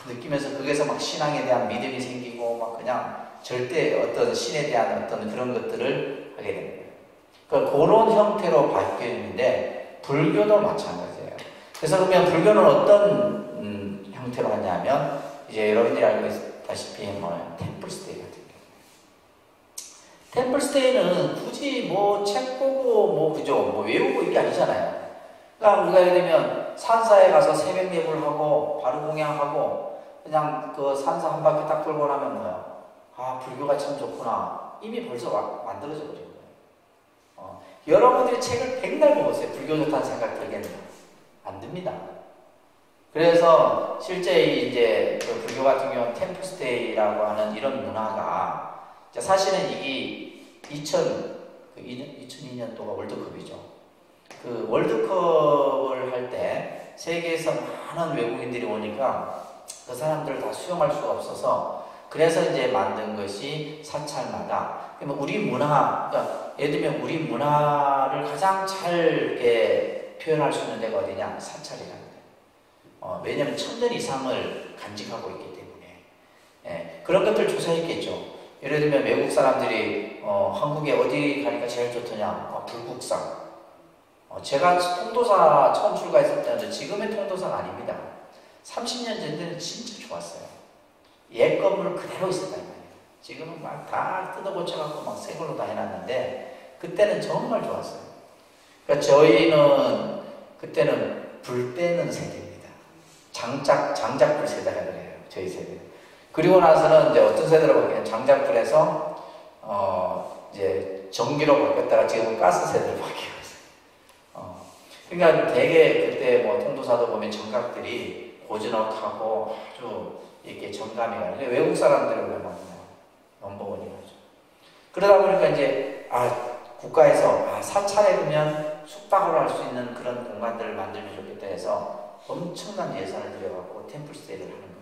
느끼면서 거기서 막 신앙에 대한 믿음이 생기고 막 그냥 절대 어떤 신에 대한 어떤 그런 것들을 하게 됩니다. 그러니까 그런 형태로 바뀌었는데 불교도 마찬가지예요. 그래서 그러면 불교는 어떤 형태로 하냐면 이제 여러분들이 알고 있다시피 뭐예요? 템플스테이 같은 경우. 템플스테이는 굳이 뭐 책 보고 뭐 그죠? 뭐 외우고 이게 아니잖아요. 그러니까 우리가 예를 들면 산사에 가서 새벽 예불 하고 바로 공양하고 그냥 그 산사 한 바퀴 딱 돌고 나면 뭐야? 아, 불교가 참 좋구나. 이미 벌써 만들어져 버린 거예요. 여러분들이 책을 백날 먹었어요. 불교 좋다는 생각 들겠나? 안 듭니다. 그래서 실제 이제 그 불교 같은 경우는 템플스테이라고 하는 이런 문화가 사실은 이게 2002년도가 월드컵이죠. 그 월드컵을 할 때 세계에서 많은 외국인들이 오니까 그 사람들을 다 수용할 수가 없어서 그래서 이제 만든 것이 사찰마다 그러면 우리 문화, 그러니까 예를 들면 우리 문화를 가장 잘 이렇게 표현할 수 있는 데가 어디냐? 사찰이라는 거예요. 왜냐하면 1000년 이상을 간직하고 있기 때문에. 예, 그런 것들 조사했겠죠. 예를 들면 외국 사람들이 한국에 어디 가니까 제일 좋더냐? 불국사. 제가 통도사 처음 출가했을 때는 지금의 통도사가 아닙니다. 30년 전에는 진짜 좋았어요. 옛 건물 그대로 있었단 말이에요. 지금은 막 다 뜯어 고쳐갖고 막 새 걸로 다 해놨는데 그때는 정말 좋았어요. 그러니까 저희는 그때는 불 때는 세대입니다. 장작불 세대라 그래요. 저희 세대는. 그리고 나서는 이제 어떤 세대라고 그냥 장작불에서 이제 전기로 바뀌었다가 지금은 가스 세대로 바뀌었어요. 그러니까 되게 그때 뭐 통도사도 보면 정각들이 고즈넉하고 아주 이렇게 정감이 가요. 외국 사람들은 왜 많냐? 넘버원이죠. 그러다 보니까 이제 국가에서 사찰에 가면 숙박을 할 수 있는 그런 공간들을 만들면 좋겠다 해서 엄청난 예산을 들여갖고 템플스테이를 하는 거예요.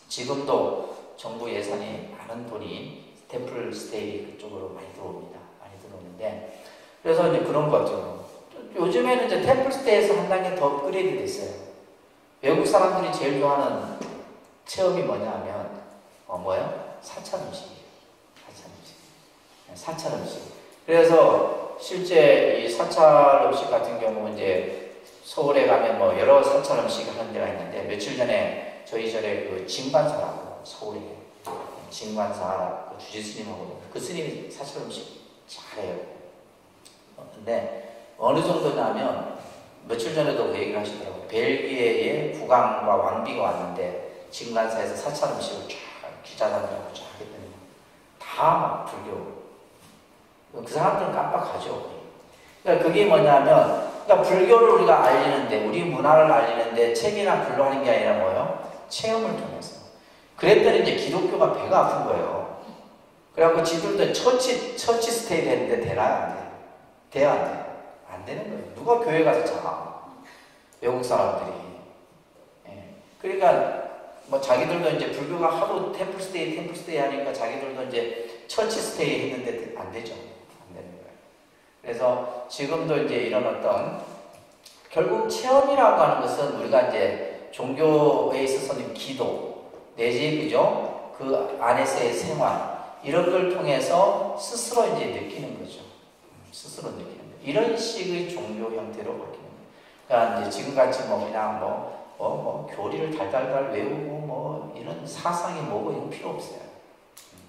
지금도 정부 예산이 많은 돈이 템플스테이 그쪽으로 많이 들어옵니다. 많이 들어오는데 그래서 이제 그런 거죠. 요즘에는 이제 템플스테이에서 한 단계 더 업그레이드 됐어요. 외국 사람들이 제일 좋아하는 체험이 뭐냐 하면, 뭐예요? 사찰 음식이에요. 사찰 음식. 그래서 실제 이 사찰 음식 같은 경우 이제 서울에 가면 뭐 여러 사찰 음식 하는 데가 있는데 며칠 전에 저희 절에 그 진관사라고 서울에 진관사 그 주지 스님하고 그 스님이 사찰 음식 잘해요. 근데 어느 정도냐면 며칠 전에도 그 얘기를 하시더라고요. 벨기에에 국왕과 왕비가 왔는데 진관사에서 사찰 음식을 쫙 기자단하고 쫙 했더니 다 막 불교. 그 사람들은 깜빡하죠. 그러니까 그게 뭐냐면 그러니까 불교를 우리가 알리는데, 우리 문화를 알리는데 책이나 글로 하는 게 아니라 뭐예요? 체험을 통해서. 그랬더니 이제 기독교가 배가 아픈 거예요. 그래갖고 지들도 처치 스테이를 했는데 되나요? 안 돼요? 돼요? 안 돼요? 안 되는 거예요. 누가 교회 가서 자? 외국 사람들이. 예. 그러니까 뭐 자기들도 이제 불교가 하도 템플스테이 하니까 자기들도 이제 처치 스테이 했는데 안 되죠. 안 되는 거예요. 그래서 지금도 이제 이런 어떤 결국 체험이라고 하는 것은 우리가 이제 종교에 있어서는 기도 내지 그죠? 그 안에서의 생활 이런 걸 통해서 스스로 이제 느끼는 거죠. 스스로 느끼는 거예요. 이런 식의 종교 형태로 바뀌는 거예요. 그러니까 이제 지금같이 뭐 그냥 교리를 달달달 외우고 뭐 이런 사상이 뭐고 이런 필요 없어요.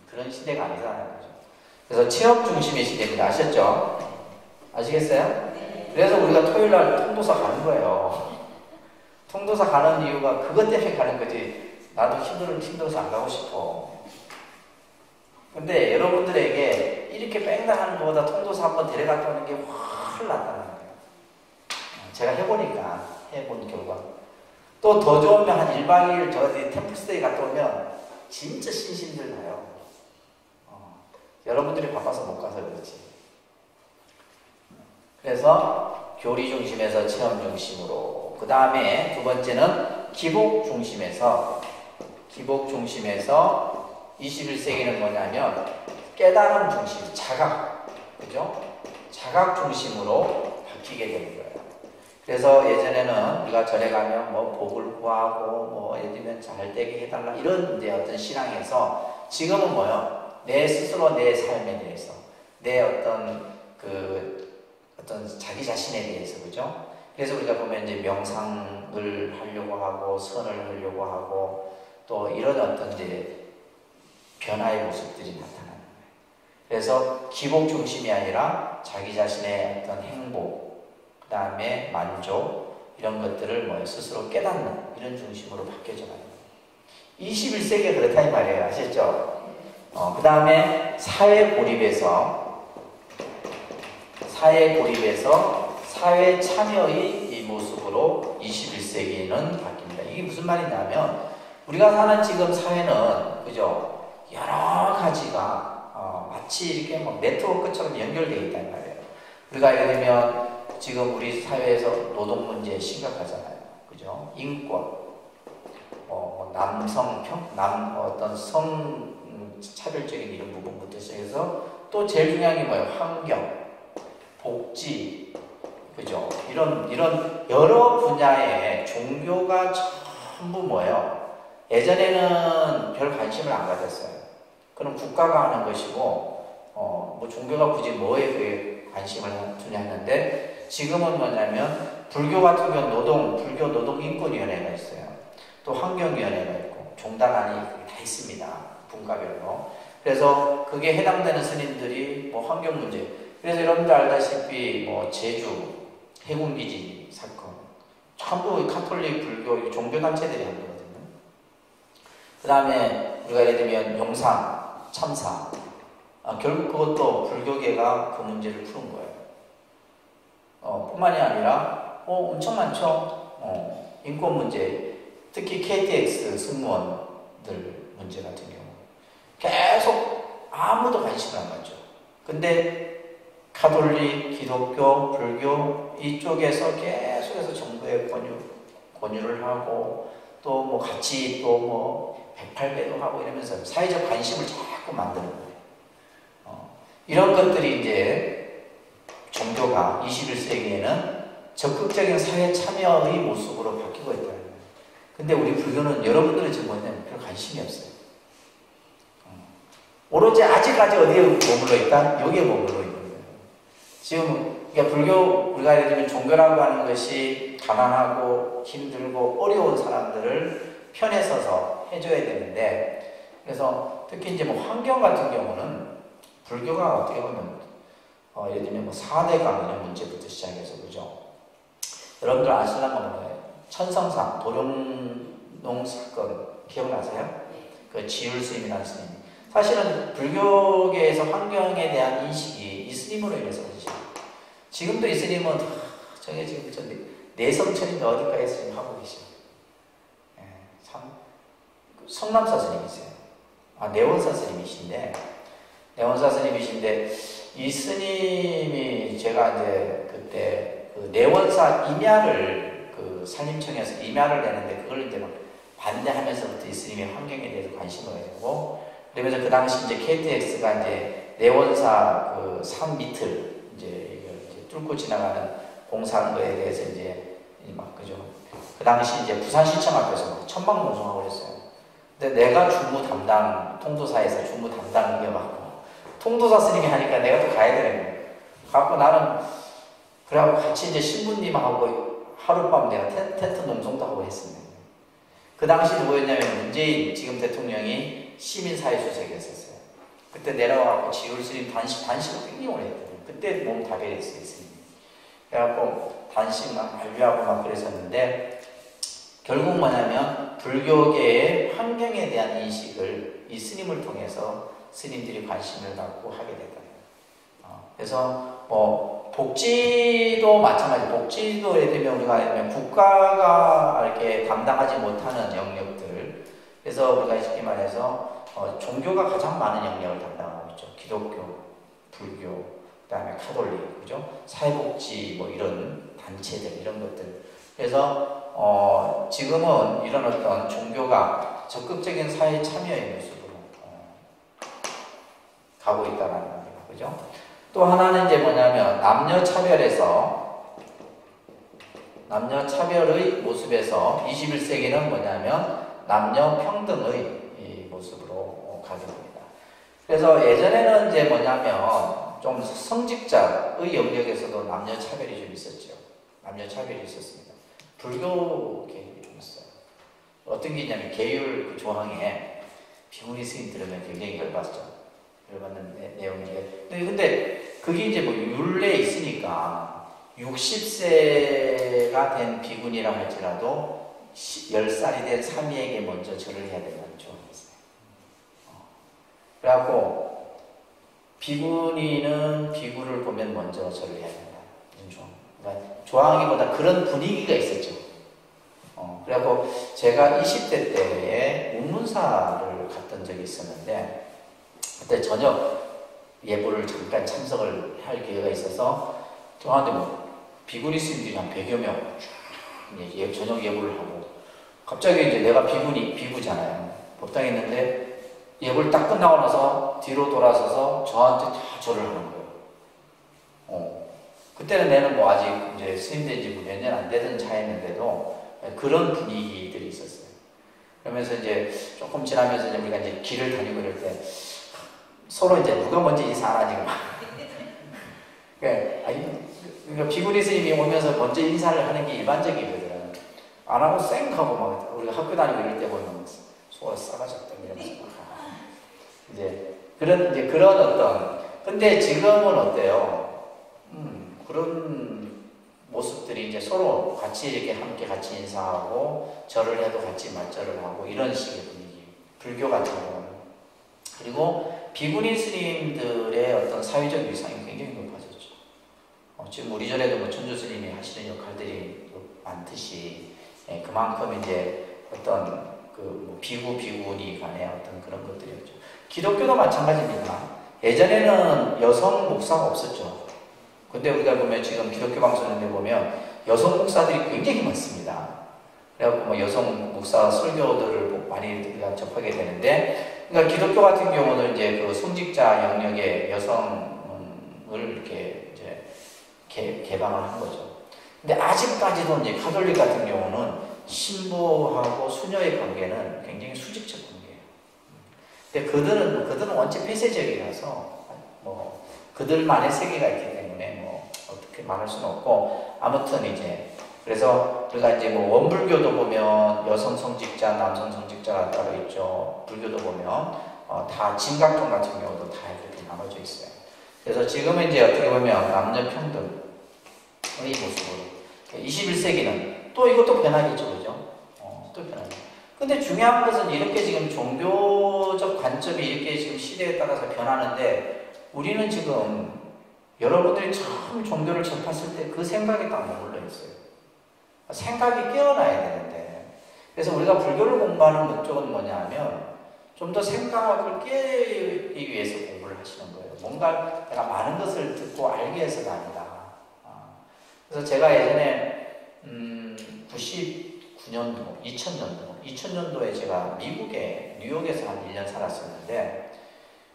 그런 시대가 아니잖아요. 그죠? 그래서 체험 중심의 시대입니다. 아셨죠? 아시겠어요? 그래서 우리가 토요일날 통도사 가는 거예요. 통도사 가는 이유가 그것 때문에 가는 거지. 나도 힘들어서 안 가고 싶어. 근데 여러분들에게 이렇게 뺑당 하는 것보다 통도사 한번 데려갔다 오는 게 훨씬 낫다는 거예요. 제가 해본 결과. 또 더 좋으면 한 1박 2일 저기 템플스테이 갔다 오면 진짜 신심들 나요. 여러분들이 바빠서 못 가서 그렇지. 그래서 교리 중심에서 체험 중심으로. 그 다음에 두 번째는 기복 중심에서 21세기는 뭐냐면 깨달음 중심, 자각, 그죠? 자각 중심으로 바뀌게 되는 거예요. 그래서 예전에는 우리가 절에 가면 뭐 복을 구하고 뭐 예를 들면 잘 되게 해달라 이런 이제 어떤 신앙에서 지금은 뭐요? 내 스스로 내 삶에 대해서 내 어떤 자기 자신에 대해서 그죠? 그래서 우리가 보면 이제 명상을 하려고 하고 선을 하려고 하고 또 이런 어떤 이제 변화의 모습들이 나타나는 거예요. 그래서 기복 중심이 아니라 자기 자신의 어떤 행복, 그 다음에 만족 이런 것들을 스스로 깨닫는 이런 중심으로 바뀌어져 가는 거예요. 21세기가 그렇다 이 말이에요. 아셨죠? 그 다음에 사회 고립에서 사회 참여의 이 모습으로 21세기는 바뀝니다. 이게 무슨 말이냐면 우리가 사는 지금 사회는 그죠? 여러 가지가 마치 이렇게 네트워크처럼 연결되어 있단 말이에요. 우리가 예를 들면 지금 우리 사회에서 노동 문제 심각하잖아요. 그죠? 인권, 어떤 성 차별적인 이런 부분부터 시작해서 또 제일 중요한 게 뭐예요? 환경, 복지, 그죠? 이런 여러 분야의 종교가 전부 뭐예요? 예전에는 별 관심을 안 가졌어요. 그럼 국가가 하는 것이고, 종교가 굳이 뭐에 그게 관심을 두냐 했는데, 지금은 뭐냐면, 불교 같은 경우는 불교 노동인권위원회가 있어요. 또 환경위원회가 있고, 종단안이 다 있습니다. 분과별로. 그래서 그게 해당되는 스님들이 환경 문제. 그래서 여러분들 알다시피 제주 해군기지 사건. 전부 카톨릭, 불교, 종교단체들이 한 거거든요. 그 다음에 우리가 예를 들면 용산 참사 결국 그것도 불교계가 그 문제를 푸는 거예요. 뿐만이 아니라 엄청 많죠. 인권 문제, 특히 KTX 승무원들 문제 같은 경우 계속 아무도 관심을 안 갖죠. 근데 가톨릭, 기독교, 불교 이쪽에서 계속해서 정부에 권유를 하고 또 같이 또 108배도 하고 이러면서 사회적 관심을 자꾸 만드는 거예요. 이런 것들이 이제 종교가 21세기에는 적극적인 사회 참여의 모습으로 바뀌고 있다는 거예요. 근데 우리 불교는 여러분들의 증거는 별 관심이 없어요. 오로지 아직까지 어디에 머물러 있다? 여기에 머물러 있는 거예요. 지금 그러니까 불교 우리가 예를 들면 종교라고 하는 것이 가난하고 힘들고 어려운 사람들을 편에 서서 해줘야 되는데, 그래서 특히 이제 환경 같은 경우는 불교가 어떻게 보면 예를 들면 4대 강이라는 문제부터 시작해서 그죠? 여러분들 아시는 건 뭐예요? 천성상 도룡농 사건 기억나세요? 그 지율 스님이라는 스님. 사실은 불교계에서 환경에 대한 인식이 이 스님으로 인해서 그러죠. 지금도 이 스님은 저게 지금 내성천인가 어디까지 지금 하고 계시죠. 예, 참 성남사 스님이세요. 내원사 스님이신데, 이 스님이 제가 이제 그때 그 내원사 임야를 그 산림청에서 임야를 내는데 그걸 이제 막 반대하면서부터 이 스님이 환경에 대해서 관심을 가지고, 그러면서 그 당시 이제 KTX가 이제 내원사 그 산 밑을 이제 뚫고 지나가는 공사하는 거에 대해서 이제 막 그죠. 그 당시 이제 부산시청 앞에서 막 천막농성하고 그랬어요. 근데 내가 주무 담당, 통도사에서 주무 담당 이게 막 통도사 스님이 하니까 내가 또 가야 되는 거예요. 갖고 나는 그래갖고 같이 이제 신부님하고 하룻밤 내가 텐트 농성도 하고 했습니다. 그 당시 누구였냐면 문재인 지금 대통령이 시민사회주석이었어요. 그때 내려와갖고 지울 스님 단식을 굉장히 오래 했거든요. 그때 몸 다 배렸어요, 스님. 그래갖고 단식 막 알류하고 막 그랬었는데, 결국 뭐냐면 불교계의 환경에 대한 인식을 이 스님을 통해서 스님들이 관심을 갖고 하게 됐다. 그래서 뭐 복지도 마찬가지. 복지도 예를 들면 우리가 국가가 이렇게 감당하지 못하는 영역들. 그래서 우리가 쉽게 말해서 종교가 가장 많은 영역을 담당하고 있죠. 기독교, 불교, 그다음에 카톨릭, 그죠? 사회복지 뭐 이런 단체들 이런 것들. 그래서 지금은 이런 어떤 종교가 적극적인 사회 참여의 모습으로 가고 있다는 겁니다. 그죠? 또 하나는 이제 뭐냐면 남녀차별의 모습에서 21세기는 뭐냐면 남녀평등의 이 모습으로 가게 됩니다. 그래서 예전에는 이제 뭐냐면 좀 성직자의 영역에서도 남녀차별이 좀 있었죠. 남녀차별이 있었습니다. 불교 계율이 좀 있어요. 어떤 게 있냐면 계율 그 조항에 비구니 스님 들으면 굉장히 열받는 내용인데, 근데 그게 이제 뭐 율례에 있으니까 60세가 된 비구니라 할지라도 10살이 된 사미에게 먼저 절을 해야 된다는 조항이 있어요. 그래갖고 비구니는 비구를 보면 먼저 절을 해야 된다. 조항. 그러니까 조항이보다 그런 분위기가 있었죠. 그래갖고 제가 20대 때에 운문사를 갔던 적이 있었는데, 그때 저녁 예불을 잠깐 참석을 할 기회가 있어서 저한테 뭐 비구니 스님들이 한 100여 명 저녁 예불을 하고, 갑자기 이제 내가 비구잖아요. 법당에 있는데 예불 딱 끝나고 나서 뒤로 돌아서서 저한테 다 절을 하는 거예요. 그때는 내는 뭐 아직 이제 스님된 지 몇 년 안 되던 차였는데도 그런 분위기들이 있었어요. 그러면서 이제 조금 지나면서 이제 우리가 이제 길을 다니고 이럴 때 서로 이제 누가 먼저 인사 안 하지. 그러니까 비구니 스님이 오면서 먼저 인사를 하는 게 일반적이거든. 안 하고 쌩 하고 막 우리가 학교 다니고 이럴 때 보면 소가 싸가졌다 이러면서 그런 어떤. 근데 지금은 어때요? 그런 모습들이 이제 서로 같이 이렇게 함께 같이 인사하고 절을 해도 같이 맞절을 하고 이런 식의 분위기. 불교 같은 경우는. 그리고 비구니 스님들의 어떤 사회적 위상이 굉장히 높아졌죠. 지금 우리 절에도 뭐 천주 스님이 하시는 역할들이 많듯이 그만큼 이제 어떤 그 비구니 간의 어떤 그런 것들이었죠. 기독교도 마찬가지입니다. 예전에는 여성 목사가 없었죠. 근데 우리가 보면 지금 기독교 방송인데 보면 여성 목사들이 굉장히 많습니다. 그래갖고 뭐 여성 목사 설교들을 많이 우리가 접하게 되는데, 그러니까 기독교 같은 경우는 이제 그 성직자 영역에 여성을 이렇게 이제 개방을 한 거죠. 근데 아직까지도 이제 카톨릭 같은 경우는 신부하고 수녀의 관계는 굉장히 수직적 관계예요. 근데 그들은 원체 폐쇄적이라서 뭐 그들만의 세계가 있기 때문에 뭐 어떻게 말할 수는 없고, 아무튼 이제 그래서 우리가 이제 뭐 원불교도 보면 여성 성직자, 남성 성직자가 따로 있죠. 불교도 보면 다 진각종 같은 경우도 다 이렇게 나눠져 있어요. 그래서 지금은 이제 어떻게 보면 남녀 평등의 모습으로 21세기는 또 이것도 변하겠죠, 그죠? 또 변하죠. 근데 중요한 것은 이렇게 지금 종교적 관점이 이렇게 지금 시대에 따라서 변하는데, 우리는 지금 여러분들이 처음 종교를 접했을 때 그 생각이 딱 머물러 있어요. 생각이 깨어나야 되는데. 그래서 우리가 불교를 공부하는 목적은 뭐냐면 좀 더 생각을 깨기 위해서 공부를 하시는 거예요. 뭔가 내가 많은 것을 듣고 알기 위해서가 아니다. 그래서 제가 예전에 99년도, 2000년도에 제가 미국에 뉴욕에서 한 1년 살았었는데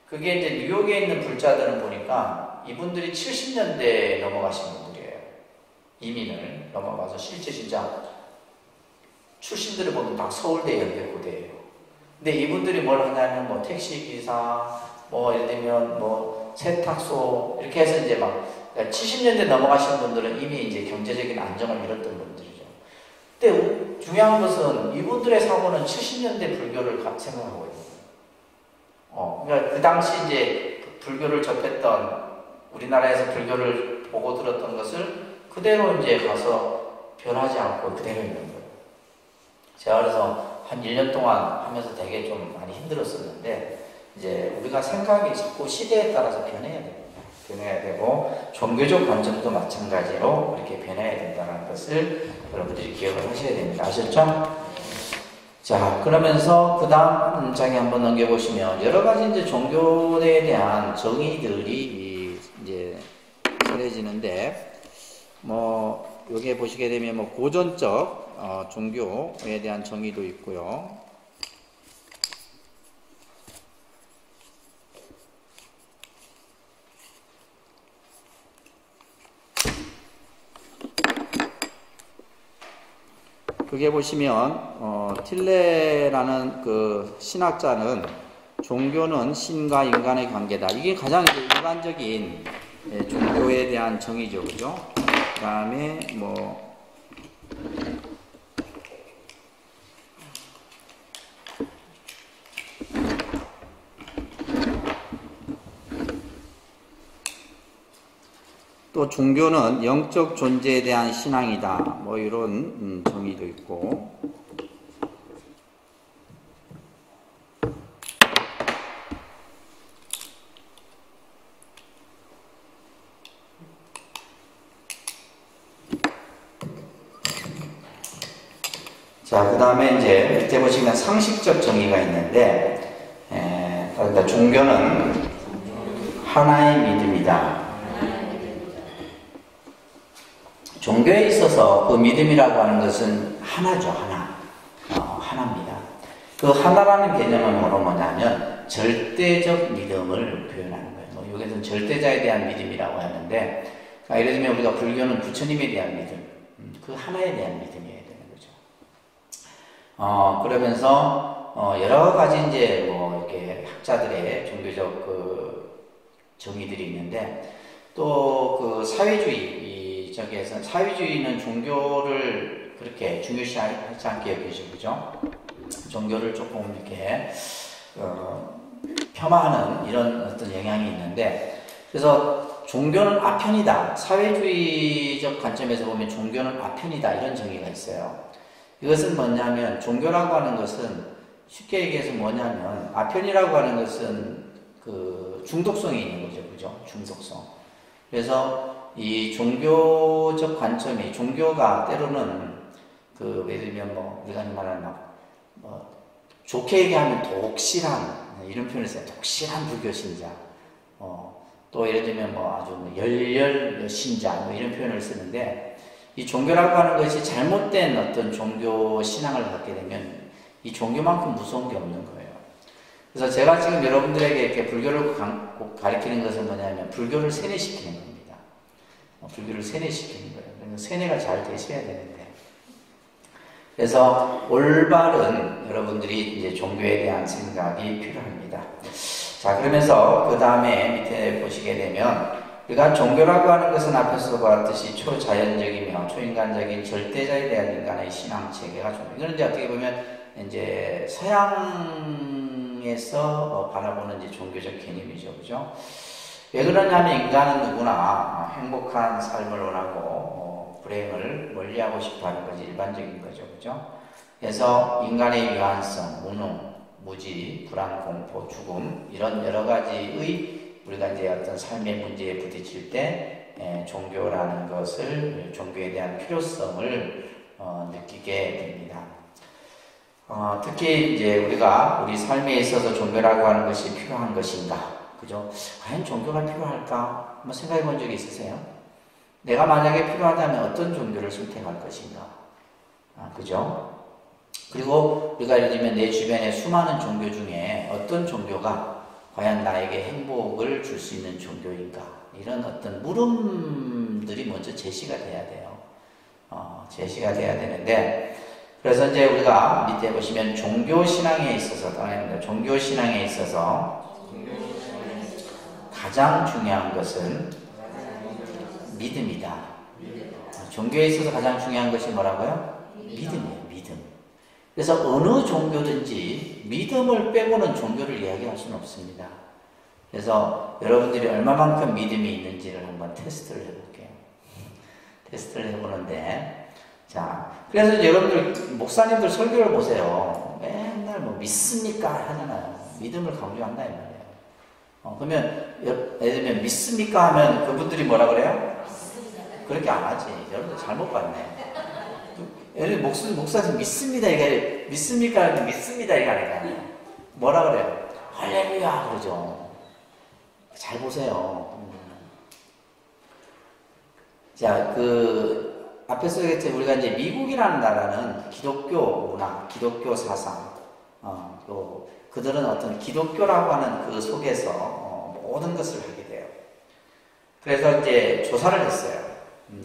그게 이제 뉴욕에 있는 불자들은 보니까 이분들이 70년대에 넘어가신 분들이에요. 이민을 넘어가서 실제 진짜 출신들을 보면 다 서울대 연대고대예요. 근데 이분들이 뭘 하냐면 뭐 택시기사, 뭐 예를 들면 뭐 세탁소 이렇게 해서 이제 막 70년대 넘어가신 분들은 이미 이제 경제적인 안정을 잃었던 분들이죠. 근데 중요한 것은 이분들의 사고는 70년대 불교를 생각하고 있는 거예요. 그러니까 그 당시 이제 불교를 접했던 우리나라에서 불교를 보고 들었던 것을 그대로 이제 가서 변하지 않고 그대로 있는 거예요. 제가 그래서 한 1년 동안 하면서 되게 좀 많이 힘들었었는데 이제 우리가 생각이 자꾸 시대에 따라서 변해야 됩니다. 변해야 되고 종교적 관점도 마찬가지로 이렇게 변해야 된다는 것을 여러분들이 기억을 하셔야 됩니다. 아셨죠? 자, 그러면서 그 다음 장에 한번 넘겨보시면 여러 가지 이제 종교에 대한 정의들이 이제 그려지는데 뭐 여기에 보시게 되면 뭐 고전적 종교에 대한 정의도 있고요. 그게 보시면 틸레라는 그 신학자는 종교는 신과 인간의 관계다. 이게 가장 일반적인 종교에 대한 정의죠, 그죠? 그 다음에 뭐 또 종교는 영적 존재에 대한 신앙이다. 뭐 이런 정의도 있고. 자, 그 다음에 이제 밑에 보시면 상식적 정의가 있는데, 그러니까 종교는 하나의 믿음이다. 종교에 있어서 그 믿음이라고 하는 것은 하나죠, 하나. 하나입니다. 그 하나라는 개념은 뭐냐면 절대적 믿음을 표현하는 거예요. 뭐 여기서는 절대자에 대한 믿음이라고 하는데, 예를 들면 우리가 불교는 부처님에 대한 믿음, 그 하나에 대한 믿음이어야 되는 거죠. 그러면서 여러 가지 이제 뭐 이렇게 학자들의 종교적 그 정의들이 있는데, 또 그 사회주의는 종교를 그렇게 중요시하지 않게 여기죠, 그죠? 종교를 조금 이렇게 폄하하는 이런 어떤 영향이 있는데, 그래서 종교는 아편이다. 사회주의적 관점에서 보면 종교는 아편이다. 이런 정의가 있어요. 이것은 뭐냐면 종교라고 하는 것은 쉽게 얘기해서 뭐냐면 아편이라고 하는 것은 그 중독성이 있는 거죠, 그죠? 중독성. 그래서 이 종교적 관점이 종교가 때로는 그 예를 들면 뭐 우리가 말하는 좋게 얘기하면 독실한 이런 표현을 써요. 독실한 불교 신자. 또 예를 들면 뭐 아주 열렬 신자 뭐 이런 표현을 쓰는데, 이 종교라고 하는 것이 잘못된 어떤 종교 신앙을 갖게 되면 이 종교만큼 무서운 게 없는 거예요. 그래서 제가 지금 여러분들에게 이렇게 불교를 가르치는 것은 뭐냐면 불교를 세뇌시키는 겁니다. 불교를 세뇌시키는 거예요. 그래서 세뇌가 잘 되셔야 되는데. 그래서 올바른 여러분들이 이제 종교에 대한 생각이 필요합니다. 자, 그러면서 그 다음에 밑에 보시게 되면 우리가 종교라고 하는 것은 앞에서 봤듯이 초자연적이며 초인간적인 절대자에 대한 인간의 신앙 체계가 종교. 이거는 이제 어떻게 보면 이제 서양에서 바라보는 이제 종교적 개념이죠, 그죠? 왜 그러냐면 인간은 누구나 행복한 삶을 원하고 불행을 멀리하고 싶어하는 것이 일반적인 거죠, 그죠? 그래서 인간의 유한성, 무능, 무지, 불안, 공포, 죽음 이런 여러 가지의 우리가 이제 어떤 삶의 문제에 부딪힐 때 종교라는 것을, 종교에 대한 필요성을 느끼게 됩니다. 특히 이제 우리가 우리 삶에 있어서 종교라고 하는 것이 필요한 것인가, 그죠? 과연 종교가 필요할까? 한번 생각해 본 적이 있으세요? 내가 만약에 필요하다면 어떤 종교를 선택할 것인가? 그죠? 그리고 우리가 예를 들면 내 주변에 수많은 종교 중에 어떤 종교가 과연 나에게 행복을 줄 수 있는 종교인가? 이런 어떤 물음들이 먼저 제시가 돼야 돼요. 제시가 돼야 되는데, 그래서 이제 우리가 밑에 보시면 종교신앙에 있어서, 종교신앙에 있어서 가장 중요한 것은 믿음이다. 종교에 있어서 가장 중요한 것이 뭐라고요? 믿음이에요, 믿음. 그래서 어느 종교든지 믿음을 빼고는 종교를 이야기할 수는 없습니다. 그래서 여러분들이 얼마만큼 믿음이 있는지를 한번 테스트를 해볼게요. 테스트를 해보는데, 자, 그래서 이제 여러분들, 목사님들 설교를 보세요. 맨날 뭐 믿습니까? 하잖아요. 믿음을 강조한다, 이 말이에요. 그러면, 예를 들면 믿습니까? 하면 그분들이 뭐라 그래요? 그렇게 안 하지. 여러분들 잘못 봤네. 예를 들면 목사님 믿습니다. 이게 믿습니까? 믿습니다. 이게 아니라 뭐라 그래요? 할렐루야 그러죠. 잘 보세요. 자, 앞에서 얘기했듯이 우리가 이제 미국이라는 나라는 기독교 문화, 기독교 사상, 또 그들은 어떤 기독교라고 하는 그 속에서 모든 것을 하게 돼요. 그래서 이제 조사를 했어요.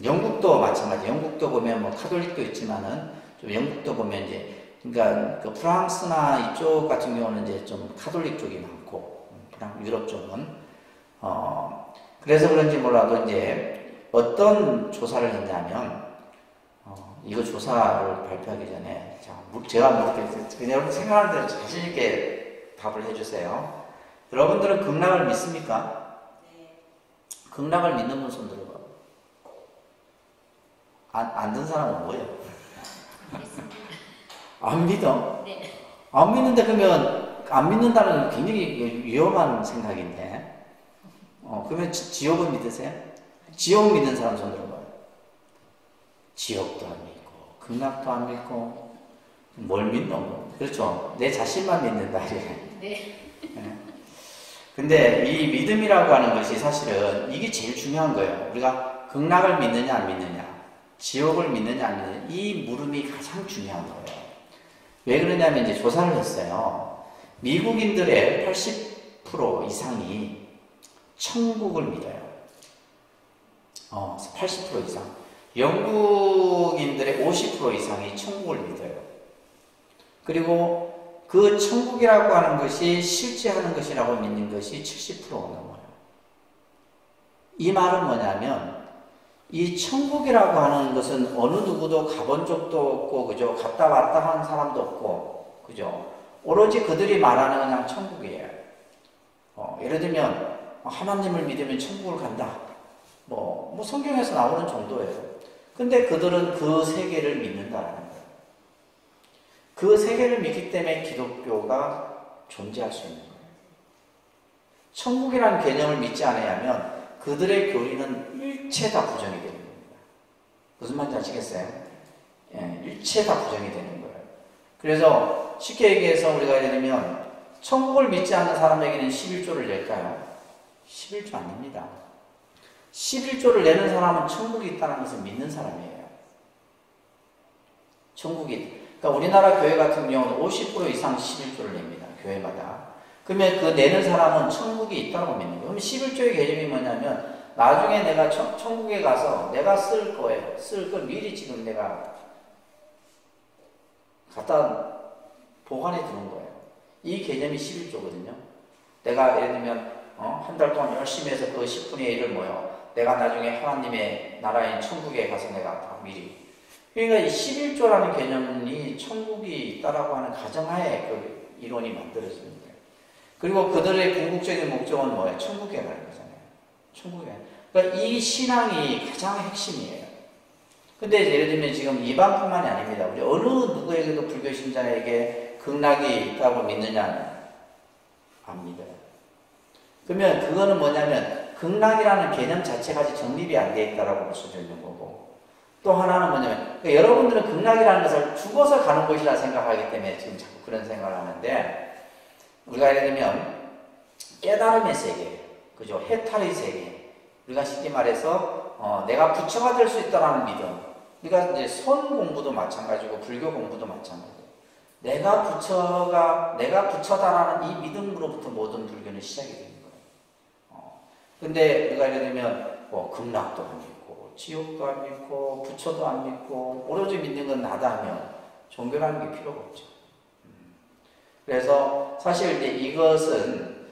영국도 마찬가지. 영국도 보면 뭐 카톨릭도 있지만은 좀 영국도 보면 이제 그러니까 그 프랑스나 이쪽 같은 경우는 이제 좀 카톨릭 쪽이 많고 유럽 쪽은 그래서 그런지 몰라도 이제 어떤 조사를 했냐면 이거 조사를 발표하기 전에 제가 그냥 여러분 생각하는 대로 자신 있게 답을 해주세요. 여러분들은 극락을 믿습니까? 네. 극락을 믿는 분 손 들어봐. 안 든 사람은 뭐예요? 안 믿어? 네. 안 믿는데 그러면 안 믿는다는 굉장히 위험한 생각인데. 그러면 지옥은 믿으세요? 지옥 믿는 사람 손 들어봐요. 지옥도 안 믿고 극락도 안 믿고 뭘 믿노? 그렇죠. 내 자신만 믿는다. 네. 근데 이 믿음이라고 하는 것이 사실은 이게 제일 중요한 거예요. 우리가 극락을 믿느냐 안 믿느냐, 지옥을 믿느냐 안 믿느냐, 이 물음이 가장 중요한 거예요. 왜 그러냐면 이제 조사를 했어요. 미국인들의 80% 이상이 천국을 믿어요. 80% 이상. 영국인들의 50% 이상이 천국을 믿어요. 그리고 그 천국이라고 하는 것이 실제하는 것이라고 믿는 것이 70%가 넘어요. 이 말은 뭐냐면 이 천국이라고 하는 것은 어느 누구도 가본 적도 없고, 그죠? 갔다 왔다 하는 사람도 없고, 그죠? 오로지 그들이 말하는 그냥 천국이에요. 예를 들면 하나님을 믿으면 천국을 간다. 뭐 성경에서 나오는 정도예요. 근데 그들은 그 세계를 믿는다라는 거예요. 그 세계를 믿기 때문에 기독교가 존재할 수 있는 거예요. 천국이라는 개념을 믿지 않으면 그들의 교리는 일체 다 부정이 되는 겁니다. 무슨 말인지 아시겠어요? 예, 일체 다 부정이 되는 거예요. 그래서 쉽게 얘기해서 우리가 예를 들면 천국을 믿지 않는 사람에게는 11조를 낼까요? 11조 아닙니다. 11조를 내는 사람은 천국이 있다는 것을 믿는 사람이에요. 천국이. 그러니까 우리나라 교회 같은 경우는 50% 이상 11조를 냅니다. 교회마다. 그러면 그 내는 사람은 천국이 있다고 믿는 거예요. 그럼 11조의 개념이 뭐냐면 나중에 내가 천국에 가서 내가 쓸 거예요. 쓸 걸 미리 지금 내가 갖다 보관해 두는 거예요. 이 개념이 11조거든요. 내가 예를 들면 한 달 동안 열심히 해서 그 10분의 1을 뭐요? 내가 나중에 하나님의 나라인 천국에 가서 내가 다 미리. 그러니까 이 11조라는 개념이 천국이 있다라고 하는 가정하에 그 이론이 만들어집니다. 그리고 그들의 궁극적인 목적은 뭐예요? 천국에 가는 거잖아요. 천국에. 그러니까 이 신앙이 가장 핵심이에요. 근데 예를 들면 지금 이방뿐만이 아닙니다. 우리 어느 누구에게도 불교 신자에게 극락이 있다고 믿느냐는 안 믿어요. 그러면 그거는 뭐냐면 극락이라는 개념 자체가 아직 정립이 안 돼 있다라고 볼 수도 있는 거고, 또 하나는 뭐냐면 그러니까 여러분들은 극락이라는 것을 죽어서 가는 곳이라 생각하기 때문에 지금 자꾸 그런 생각을 하는데, 우리가 예를 들면 깨달음의 세계, 그죠? 해탈의 세계, 우리가 쉽게 말해서 내가 부처가 될 수 있다라는 믿음. 그러니까 이제 선 공부도 마찬가지고 불교 공부도 마찬가지고, 내가 부처다라는 이 믿음으로부터 모든 불교는 시작이 되는 거예요. 근데 우리가 예를 들면 뭐 극락도 안 믿고 지옥도 안 믿고 부처도 안 믿고 오로지 믿는 건 나다 하면 종교라는 게 필요가 없죠. 그래서 사실 이제 이것은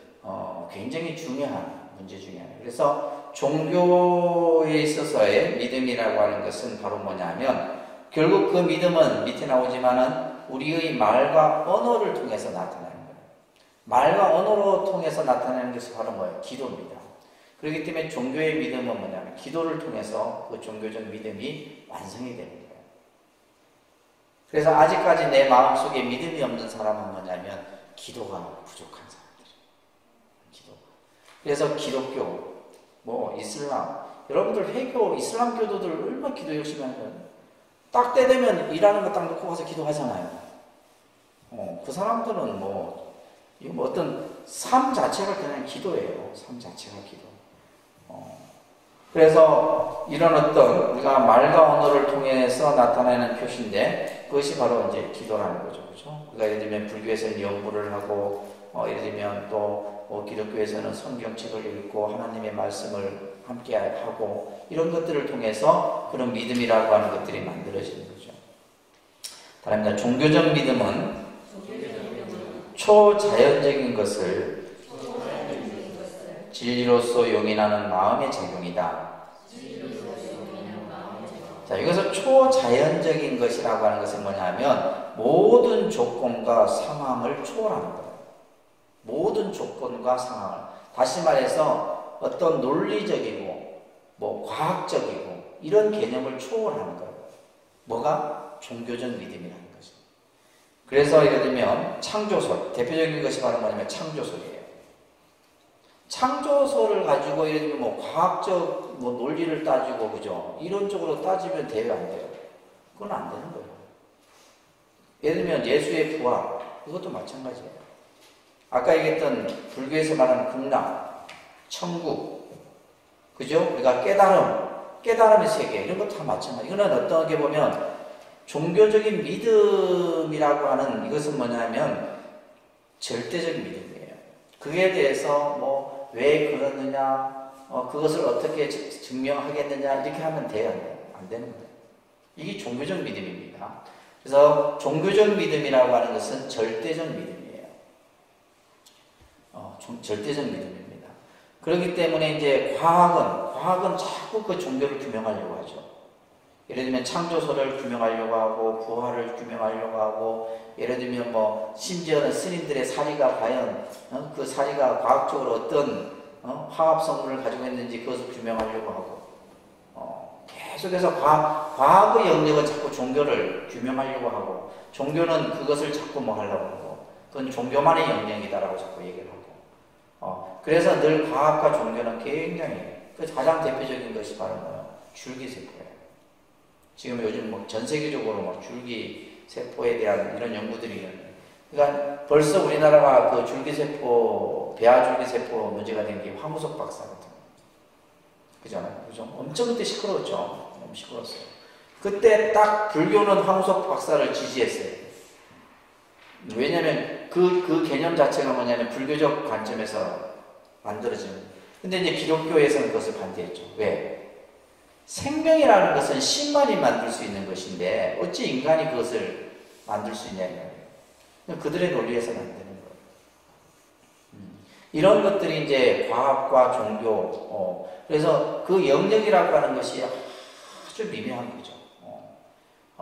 굉장히 중요한 문제 중에 하나예요. 그래서 종교에 있어서의 믿음이라고 하는 것은 바로 뭐냐면, 결국 그 믿음은 밑에 나오지만은 우리의 말과 언어를 통해서 나타나는 거예요. 말과 언어로 통해서 나타나는 것이 바로 뭐예요? 기도입니다. 그렇기 때문에 종교의 믿음은 뭐냐면 기도를 통해서 그 종교적 믿음이 완성이 되는 거예요. 그래서 아직까지 내 마음속에 믿음이 없는 사람은 뭐냐면 기도가 부족한 사람들이에요. 기도가. 그래서 기독교, 뭐 이슬람, 여러분들 회교, 이슬람 교도들 얼마나 기도 열심히 하면 딱 때 되면 일하는 거 딱 놓고 가서 기도하잖아요. 그 사람들은 이거 어떤 삶 자체가 그냥 기도예요. 삶 자체가 기도. 그래서 이런 어떤 우리가 말과 언어를 통해서 나타내는 표시인데, 그것이 바로 이제 기도라는 거죠. 그죠? 우리가 예를 들면 불교에서는 연구를 하고, 예를 들면 또 기독교에서는 성경책을 읽고 하나님의 말씀을 함께 하고, 이런 것들을 통해서 그런 믿음이라고 하는 것들이 만들어지는 거죠. 다릅니다. 종교적 믿음은 초자연적인 것을 진리로서 용인하는 마음의 작용이다. 자, 여기서 초자연적인 것이라고 하는 것은 뭐냐면 모든 조건과 상황을 초월하는 거예요. 모든 조건과 상황을. 다시 말해서 어떤 논리적이고 과학적이고 이런 개념을 초월하는 거예요. 뭐가? 종교적 믿음이라는 거죠. 그래서 예를 들면 창조설, 대표적인 것이 바로 뭐냐면 창조설이에요. 창조설을 가지고 예를 들면 과학적 논리를 따지고, 그죠? 이런 쪽으로 따지면 돼요, 안 돼요? 그건 안 되는 거예요. 예를 들면 예수의 부활, 이것도 마찬가지예요. 아까 얘기했던 불교에서 말하는 극락, 천국, 그죠? 우리가 깨달음의 세계, 이런 것도 다 마찬가지. 이거는 어떻게 보면 종교적인 믿음이라고 하는 이것은 뭐냐면 절대적인 믿음이에요. 그에 대해서 왜 그러느냐, 그것을 어떻게 증명하겠느냐, 이렇게 하면 돼요, 안 되는 거예요. 이게 종교적 믿음입니다. 그래서 종교적 믿음이라고 하는 것은 절대적 믿음이에요. 절대적 믿음입니다. 그렇기 때문에 이제 과학은 자꾸 그 종교를 규명하려고 하죠. 예를 들면 창조설을 규명하려고 하고 부활을 규명하려고 하고, 예를 들면 심지어는 스님들의 사리가 과연 그 사리가 과학적으로 어떤 화합 성분을 가지고 있는지 그것을 규명하려고 하고, 계속해서 과학의 영역은 자꾸 종교를 규명하려고 하고, 종교는 그것을 자꾸 하려고 하고, 그건 종교만의 영역이다라고 자꾸 얘기를 하고, 그래서 늘 과학과 종교는 굉장히 가장 대표적인 것이 바로 줄기세포예요. 지금 요즘 전 세계적으로 줄기세포에 대한 이런 연구들이 있는데, 그러니까 벌써 우리나라가 그 줄기세포, 배아줄기세포 문제가 된 게 황우석 박사거든요. 그잖아요. 그죠? 엄청 그때 시끄러웠죠. 너무 시끄러웠어요. 그때 딱 불교는 황우석 박사를 지지했어요. 왜냐면 그 개념 자체가 뭐냐면 불교적 관점에서 만들어지는. 근데 이제 기독교에서는 그것을 반대했죠. 왜? 생명이라는 것은 신만이 만들 수 있는 것인데 어찌 인간이 그것을 만들 수 있냐는 그들의 논리에서는 안 되는 거예요. 이런 것들이 이제 과학과 종교, 그래서 그 영역이라고 하는 것이 아주 미묘한 거죠.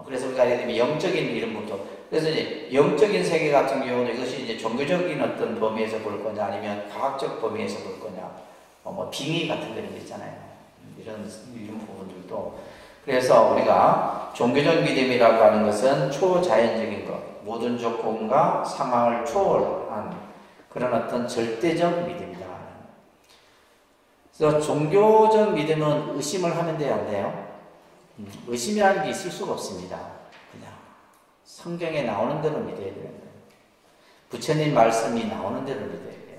그래서 우리가 예를 들면 영적인 이름부터, 그래서 이제 영적인 세계 같은 경우는 이것이 이제 종교적인 어떤 범위에서 볼 거냐, 아니면 과학적 범위에서 볼 거냐, 빙의 같은 그런 게 있잖아요. 이런 부분들도. 그래서 우리가 종교적 믿음이라고 하는 것은 초자연적인 것, 모든 조건과 상황을 초월한 그런 어떤 절대적 믿음이다. 그래서 종교적 믿음은 의심을 하면 돼요, 안 돼요? 의심이라는 게 있을 수가 없습니다. 그냥 성경에 나오는 대로 믿어야 되는 거예요. 부처님 말씀이 나오는 대로 믿어야 돼요.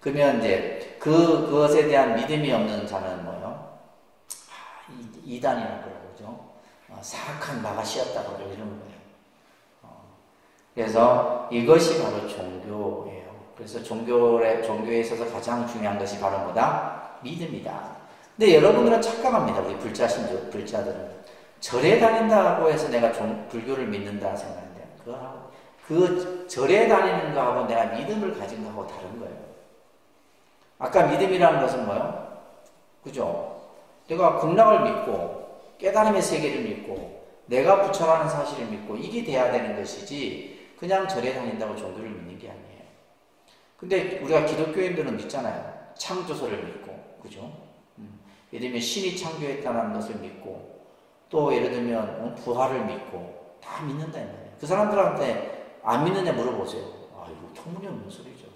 그러면 이제 그것에 대한 믿음이 없는 자는 뭐요? 이단이라고 그러죠. 사악한 마가씨였다고 이러는 거예요. 그래서 이것이 바로 종교예요. 그래서 종교에 있어서 가장 중요한 것이 바로 뭐다? 믿음이다. 근데 여러분들은 착각합니다. 우리 불자들은. 절에 다닌다고 해서 내가 불교를 믿는다 생각하는데, 그 절에 다니는 거하고 내가 믿음을 가진 거하고 다른 거예요. 아까 믿음이라는 것은 뭐예요? 그죠? 내가 극락을 믿고, 깨달음의 세계를 믿고, 내가 부처라는 사실을 믿고, 이게 돼야 되는 것이지, 그냥 절에 다닌다고 종교를 믿는 게 아니에요. 근데 우리가 기독교인들은 믿잖아요. 창조설을 믿고, 그죠? 예를 들면 신이 창조했다는 것을 믿고, 또 예를 들면 부활을 믿고, 다 믿는다 이 말이에요. 그 사람들한테 안 믿느냐 물어보세요. 이거 터무니없는 소리죠.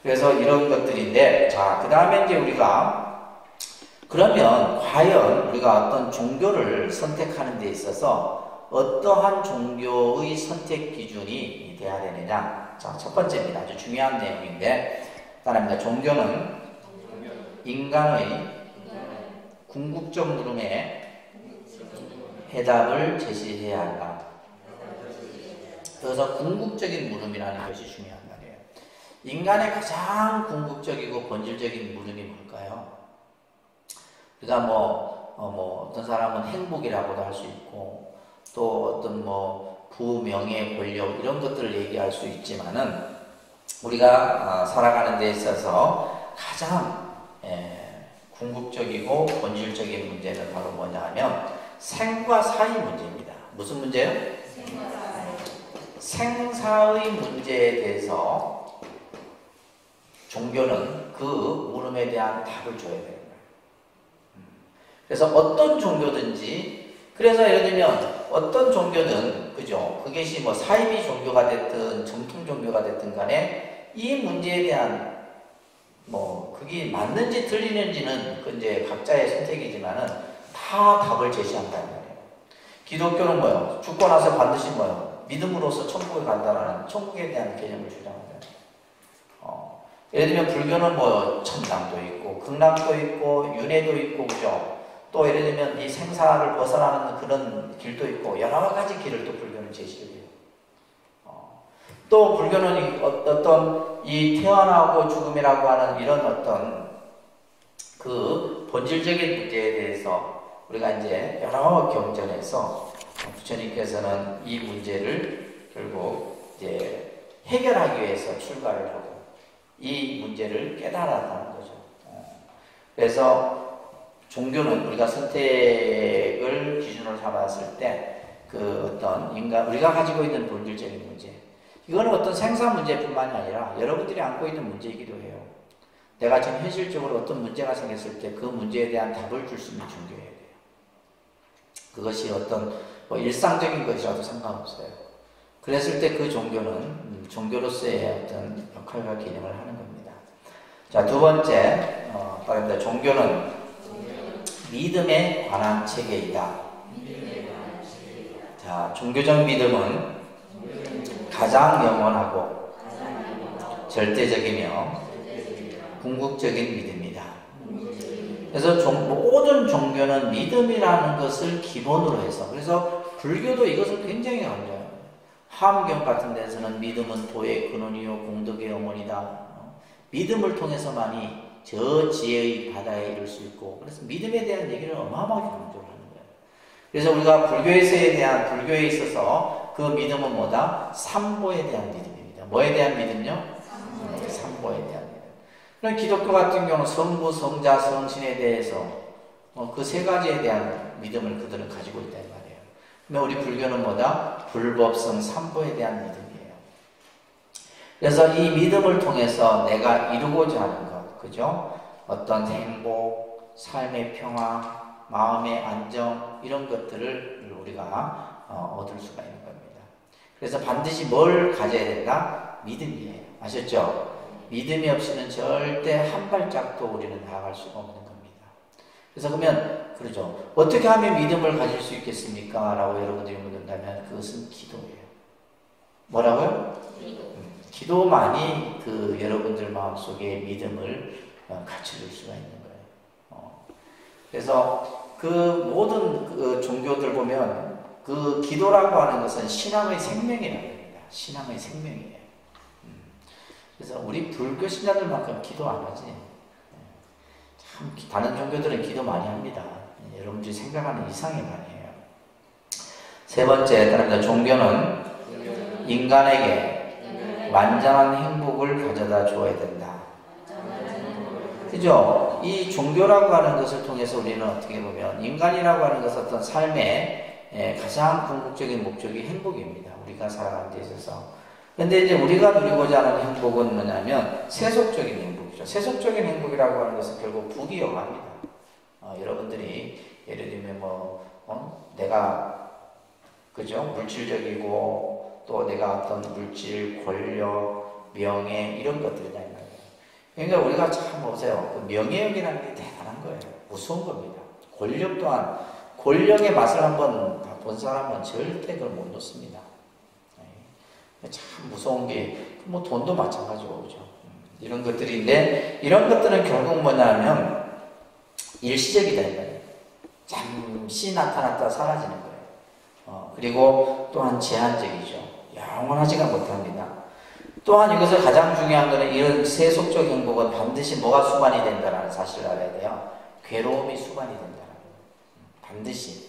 그래서 이런 것들인데, 자, 그 다음에 이제 우리가, 그러면 과연 우리가 어떤 종교를 선택하는 데 있어서 어떠한 종교의 선택 기준이 돼야 되느냐. 자, 첫 번째입니다. 아주 중요한 내용인데, 따라합니다. 종교는 인간의 궁극적 물음에 해답을 제시해야 한다. 그래서 궁극적인 물음이라는 것이 중요한 말이에요. 인간의 가장 궁극적이고 본질적인 물음이 뭘까요? 그러니까 어떤 사람은 행복이라고도 할 수 있고, 또 어떤 부명예, 권력 이런 것들을 얘기할 수 있지만은 우리가 살아가는 데 있어서 가장 궁극적이고 본질적인 문제는 바로 뭐냐 하면 생과 사의 문제입니다. 무슨 문제요? 생사의 문제에 대해서 종교는 그 물음에 대한 답을 줘야 돼요. 그래서 어떤 종교든지, 그래서 예를 들면 어떤 종교든, 그죠? 그것이 사이비 종교가 됐든 정통 종교가 됐든 간에 이 문제에 대한 그게 맞는지 틀리는지는 그 이제 각자의 선택이지만은 다 답을 제시한다는 거예요. 기독교는 뭐예요? 죽고 나서 반드시 뭐예요? 믿음으로써 천국에 간다라는 천국에 대한 개념을 주장합니다. 예를 들면 불교는 천당도 있고 극락도 있고 윤회도 있고, 그죠? 또 예를 들면 이 생사를 벗어나는 그런 길도 있고 여러 가지 길을 또 불교는 제시를 해요. 또 불교는 어떤 이 태어나고 죽음이라고 하는 이런 어떤 그 본질적인 문제에 대해서 우리가 이제 여러 경전에서 부처님께서는 이 문제를 결국 이제 해결하기 위해서 출가를 하고 이 문제를 깨달았다는 거죠. 그래서 종교는 우리가 선택을 기준으로 삼았을 때 그 어떤 우리가 가지고 있는 본질적인 문제, 이거는 어떤 생사 문제뿐만이 아니라 여러분들이 안고 있는 문제이기도 해요. 내가 지금 현실적으로 어떤 문제가 생겼을 때 그 문제에 대한 답을 줄 수 있는 종교여야 돼요. 그것이 어떤 일상적인 것이라도 상관없어요. 그랬을 때 그 종교는 종교로서의 어떤 역할과 기능을 하는 겁니다. 자, 두 번째, 종교는 믿음에 관한 체계이다. 자, 종교적 믿음은 가장 영원하고 절대적이며 궁극적인 믿음이다. 그래서 모든 종교는 믿음이라는 것을 기본으로 해서, 그래서 불교도 이것을 굉장히 강조해요. 화엄경 같은 데서는 믿음은 도의 근원이요 공덕의 어머니다. 믿음을 통해서만이 저 지혜의 바다에 이를 수 있고, 그래서 믿음에 대한 얘기를 어마어마하게 강조를 하는 거예요. 그래서 우리가 불교에 있어서 그 믿음은 뭐다? 삼보에 대한 믿음입니다. 뭐에 대한 믿음요? 삼보에 대한 믿음. 그럼 기독교 같은 경우는 성부, 성자, 성신에 대해서 그 세 가지에 대한 믿음을 그들은 가지고 있단 말이에요. 그러면 우리 불교는 뭐다? 불법성 삼보에 대한 믿음이에요. 그래서 이 믿음을 통해서 내가 이루고자 하는 것, 그죠? 어떤 행복, 삶의 평화, 마음의 안정, 이런 것들을 우리가 얻을 수가 있는 겁니다. 그래서 반드시 뭘 가져야 된다? 믿음이에요. 아셨죠? 믿음이 없이는 절대 한 발짝도 우리는 나아갈 수가 없는 겁니다. 그래서 그러면 그러죠. 어떻게 하면 믿음을 가질 수 있겠습니까? 라고 여러분들이 묻는다면 그것은 기도예요. 뭐라고요? 기도만이 그 여러분들 마음속에 믿음을 갖춰줄 수가 있는 거예요. 그래서 그 모든 그 종교들 보면 그 기도라고 하는 것은 신앙의 생명이라고 합니다. 신앙의 생명이에요. 그래서 우리 불교 신자들만큼 기도 안 하지. 참 다른 종교들은 기도 많이 합니다. 여러분들이 생각하는 이상이 많이 해요. 세 번째, 따릅니다. 종교는 인간에게 완전한 행복을 가져다 주어야 된다. 그죠? 이 종교라고 하는 것을 통해서 우리는 어떻게 보면 인간이라고 하는 것은 어떤 삶의 가장 궁극적인 목적이 행복입니다. 우리가 살아가는 데 있어서. 근데 이제 우리가 누리고자 하는 행복은 뭐냐면 세속적인 행복이죠. 세속적인 행복이라고 하는 것은 결국 부귀영화입니다. 여러분들이 예를 들면 내가 그죠? 물질적이고 또 내가 어떤 물질, 권력, 명예 이런 것들이다 이 말이에요. 그러니까 우리가 참 보세요. 그 명예욕이라는 게 대단한 거예요. 무서운 겁니다. 권력 또한 권력의 맛을 한번 본 사람은 절대 그걸 못 놓습니다. 참 무서운 게 뭐 돈도 마찬가지고 그죠. 이런 것들인데 이런 것들은 결국 뭐냐면 일시적이다 이 말이에요. 잠시 나타났다 사라지는 거예요. 그리고 또한 제한적이죠. 영원하지가 못합니다. 또한 이것을 가장 중요한 것은 이런 세속적 행복은 반드시 뭐가 수반이 된다는 사실을 알아야 돼요. 괴로움이 수반이 된다는 거예요. 반드시.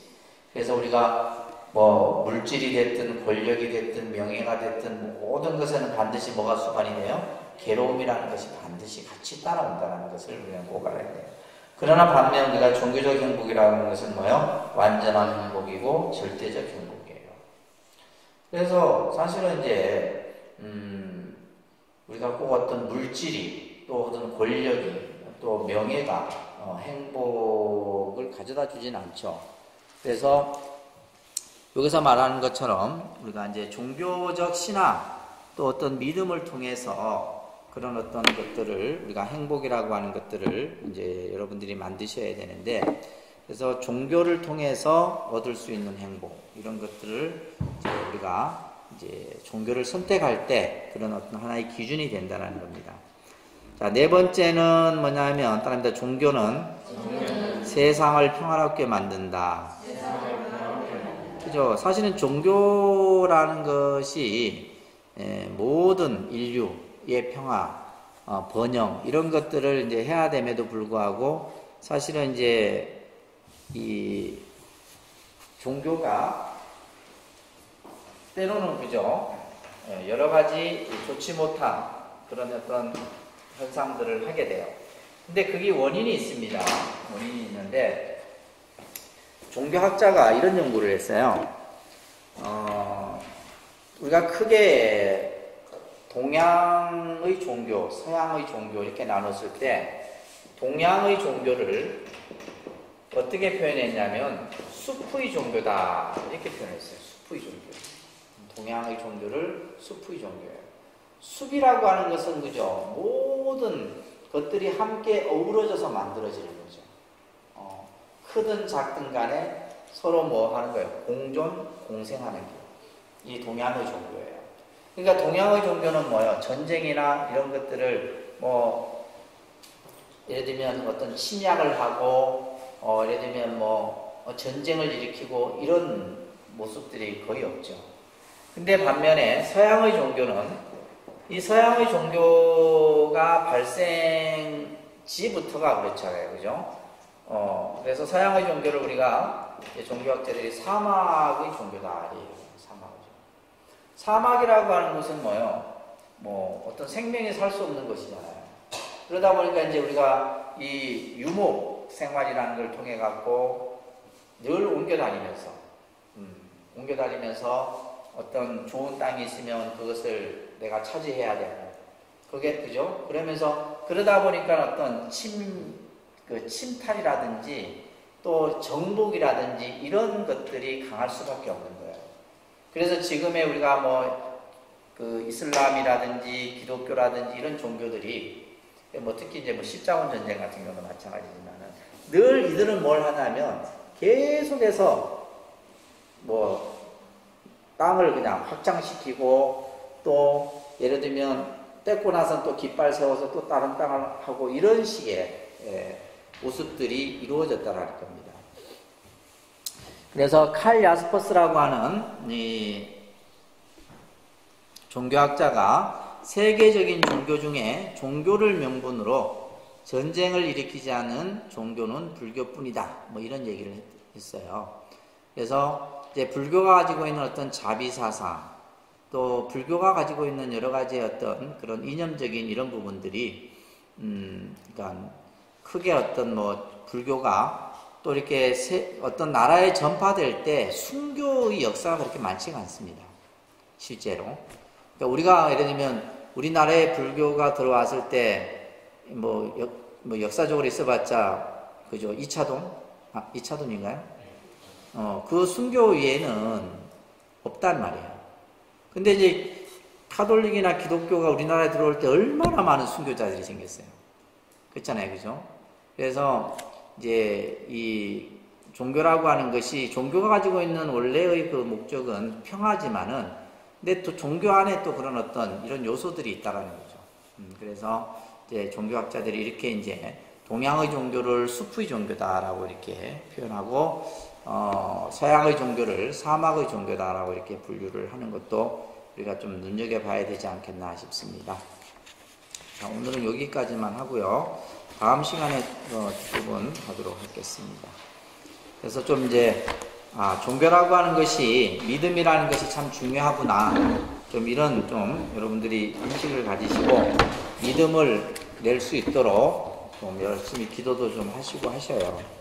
그래서 우리가 뭐 물질이 됐든 권력이 됐든 명예가 됐든 모든 것에는 반드시 뭐가 수반이 돼요? 괴로움이라는 것이 반드시 같이 따라온다는 것을 우리는 꼭 알아야 돼요. 그러나 반면 우리가 종교적 행복이라고 하는 것은 뭐예요? 완전한 행복이고 절대적 행복이에요. 그래서 사실은 이제 우리가 꼭 어떤 물질이 또 어떤 권력이 또 명예가 행복을 가져다 주진 않죠. 그래서 여기서 말하는 것처럼 우리가 이제 종교적 신앙 또 어떤 믿음을 통해서 그런 어떤 것들을 우리가 행복이라고 하는 것들을 이제 여러분들이 만드셔야 되는데 그래서 종교를 통해서 얻을 수 있는 행복 이런 것들을 이제 우리가 이제 종교를 선택할 때 그런 어떤 하나의 기준이 된다는 겁니다. 자, 네 번째는 뭐냐면 따릅니다. 종교는 세상을 평화롭게 만든다. 그죠? 사실은 종교라는 것이 모든 인류의 평화, 번영 이런 것들을 이제 해야 됨에도 불구하고 사실은 이제 이 종교가 때로는 그죠? 여러 가지 좋지 못한 그런 어떤 현상들을 하게 돼요. 근데 그게 원인이 있습니다. 원인이 있는데 종교학자가 이런 연구를 했어요. 우리가 크게 동양의 종교, 서양의 종교 이렇게 나눴을 때 동양의 종교를 어떻게 표현했냐면 숲의 종교다 이렇게 표현했어요. 숲의 종교. 동양의 종교를 숲의 종교예요. 숲이라고 하는 것은 그죠? 모든 것들이 함께 어우러져서 만들어지는 거죠. 크든 작든 간에 서로 뭐 하는 거예요? 공존, 공생하는 게. 이 동양의 종교예요. 그러니까 동양의 종교는 뭐예요? 전쟁이나 이런 것들을 뭐, 예를 들면 어떤 침략을 하고, 예를 들면 뭐, 전쟁을 일으키고 이런 모습들이 거의 없죠. 근데 반면에 서양의 종교는 이 서양의 종교가 발생지부터가 그렇잖아요. 그죠? 그래서 서양의 종교를 우리가 종교학자들이 사막의 종교다. 사막이라고 하는 것은 뭐예요? 뭐 어떤 생명이 살 수 없는 것이잖아요. 그러다 보니까 이제 우리가 이 유목 생활이라는 걸 통해 갖고 늘 옮겨 다니면서 어떤 좋은 땅이 있으면 그것을 내가 차지해야 되고 그게 그죠? 그러면서 그러다 보니까 어떤 침탈이라든지 또 정복이라든지 이런 것들이 강할 수밖에 없는 거예요. 그래서 지금의 우리가 뭐 그 이슬람이라든지 기독교라든지 이런 종교들이 뭐 특히 이제 뭐 십자군 전쟁 같은 경우는 마찬가지지만은 늘 이들은 뭘 하냐면 계속해서 뭐 땅을 그냥 확장시키고 또 예를 들면 떼고 나서 또 깃발 세워서 또 다른 땅을 하고 이런 식의 모습들이 이루어졌다라는 겁니다. 그래서 칼 야스퍼스라고 하는 이 종교학자가 세계적인 종교 중에 종교를 명분으로 전쟁을 일으키지 않은 종교는 불교뿐이다. 뭐 이런 얘기를 했어요. 그래서 이제 불교가 가지고 있는 어떤 자비사상, 또 불교가 가지고 있는 여러 가지 어떤 그런 이념적인 이런 부분들이, 그러니까 크게 어떤 뭐 불교가 또 이렇게 어떤 나라에 전파될 때 순교의 역사가 그렇게 많지가 않습니다. 실제로. 그러니까 우리가 예를 들면 우리나라에 불교가 들어왔을 때 뭐 역사적으로 있어봤자 그죠? 이차돈인가요? 그 순교 외에는 없단 말이에요. 근데 이제 카톨릭이나 기독교가 우리나라에 들어올 때 얼마나 많은 순교자들이 생겼어요. 그렇잖아요, 그죠? 그래서 이제 이 종교라고 하는 것이 종교가 가지고 있는 원래의 그 목적은 평화지만은 근데 또 종교 안에 또 그런 어떤 이런 요소들이 있다라는 거죠. 그래서 이제 종교학자들이 이렇게 이제 동양의 종교를 숲의 종교다라고 이렇게 표현하고 서양의 종교를 사막의 종교다라고 이렇게 분류를 하는 것도 우리가 좀 눈여겨봐야 되지 않겠나 싶습니다. 자, 오늘은 여기까지만 하고요. 다음 시간에 부분 하도록 하겠습니다. 그래서 좀 이제 종교라고 하는 것이 믿음이라는 것이 참 중요하구나. 좀 이런 좀 여러분들이 인식을 가지시고 믿음을 낼 수 있도록 좀 열심히 기도도 좀 하시고 하셔요.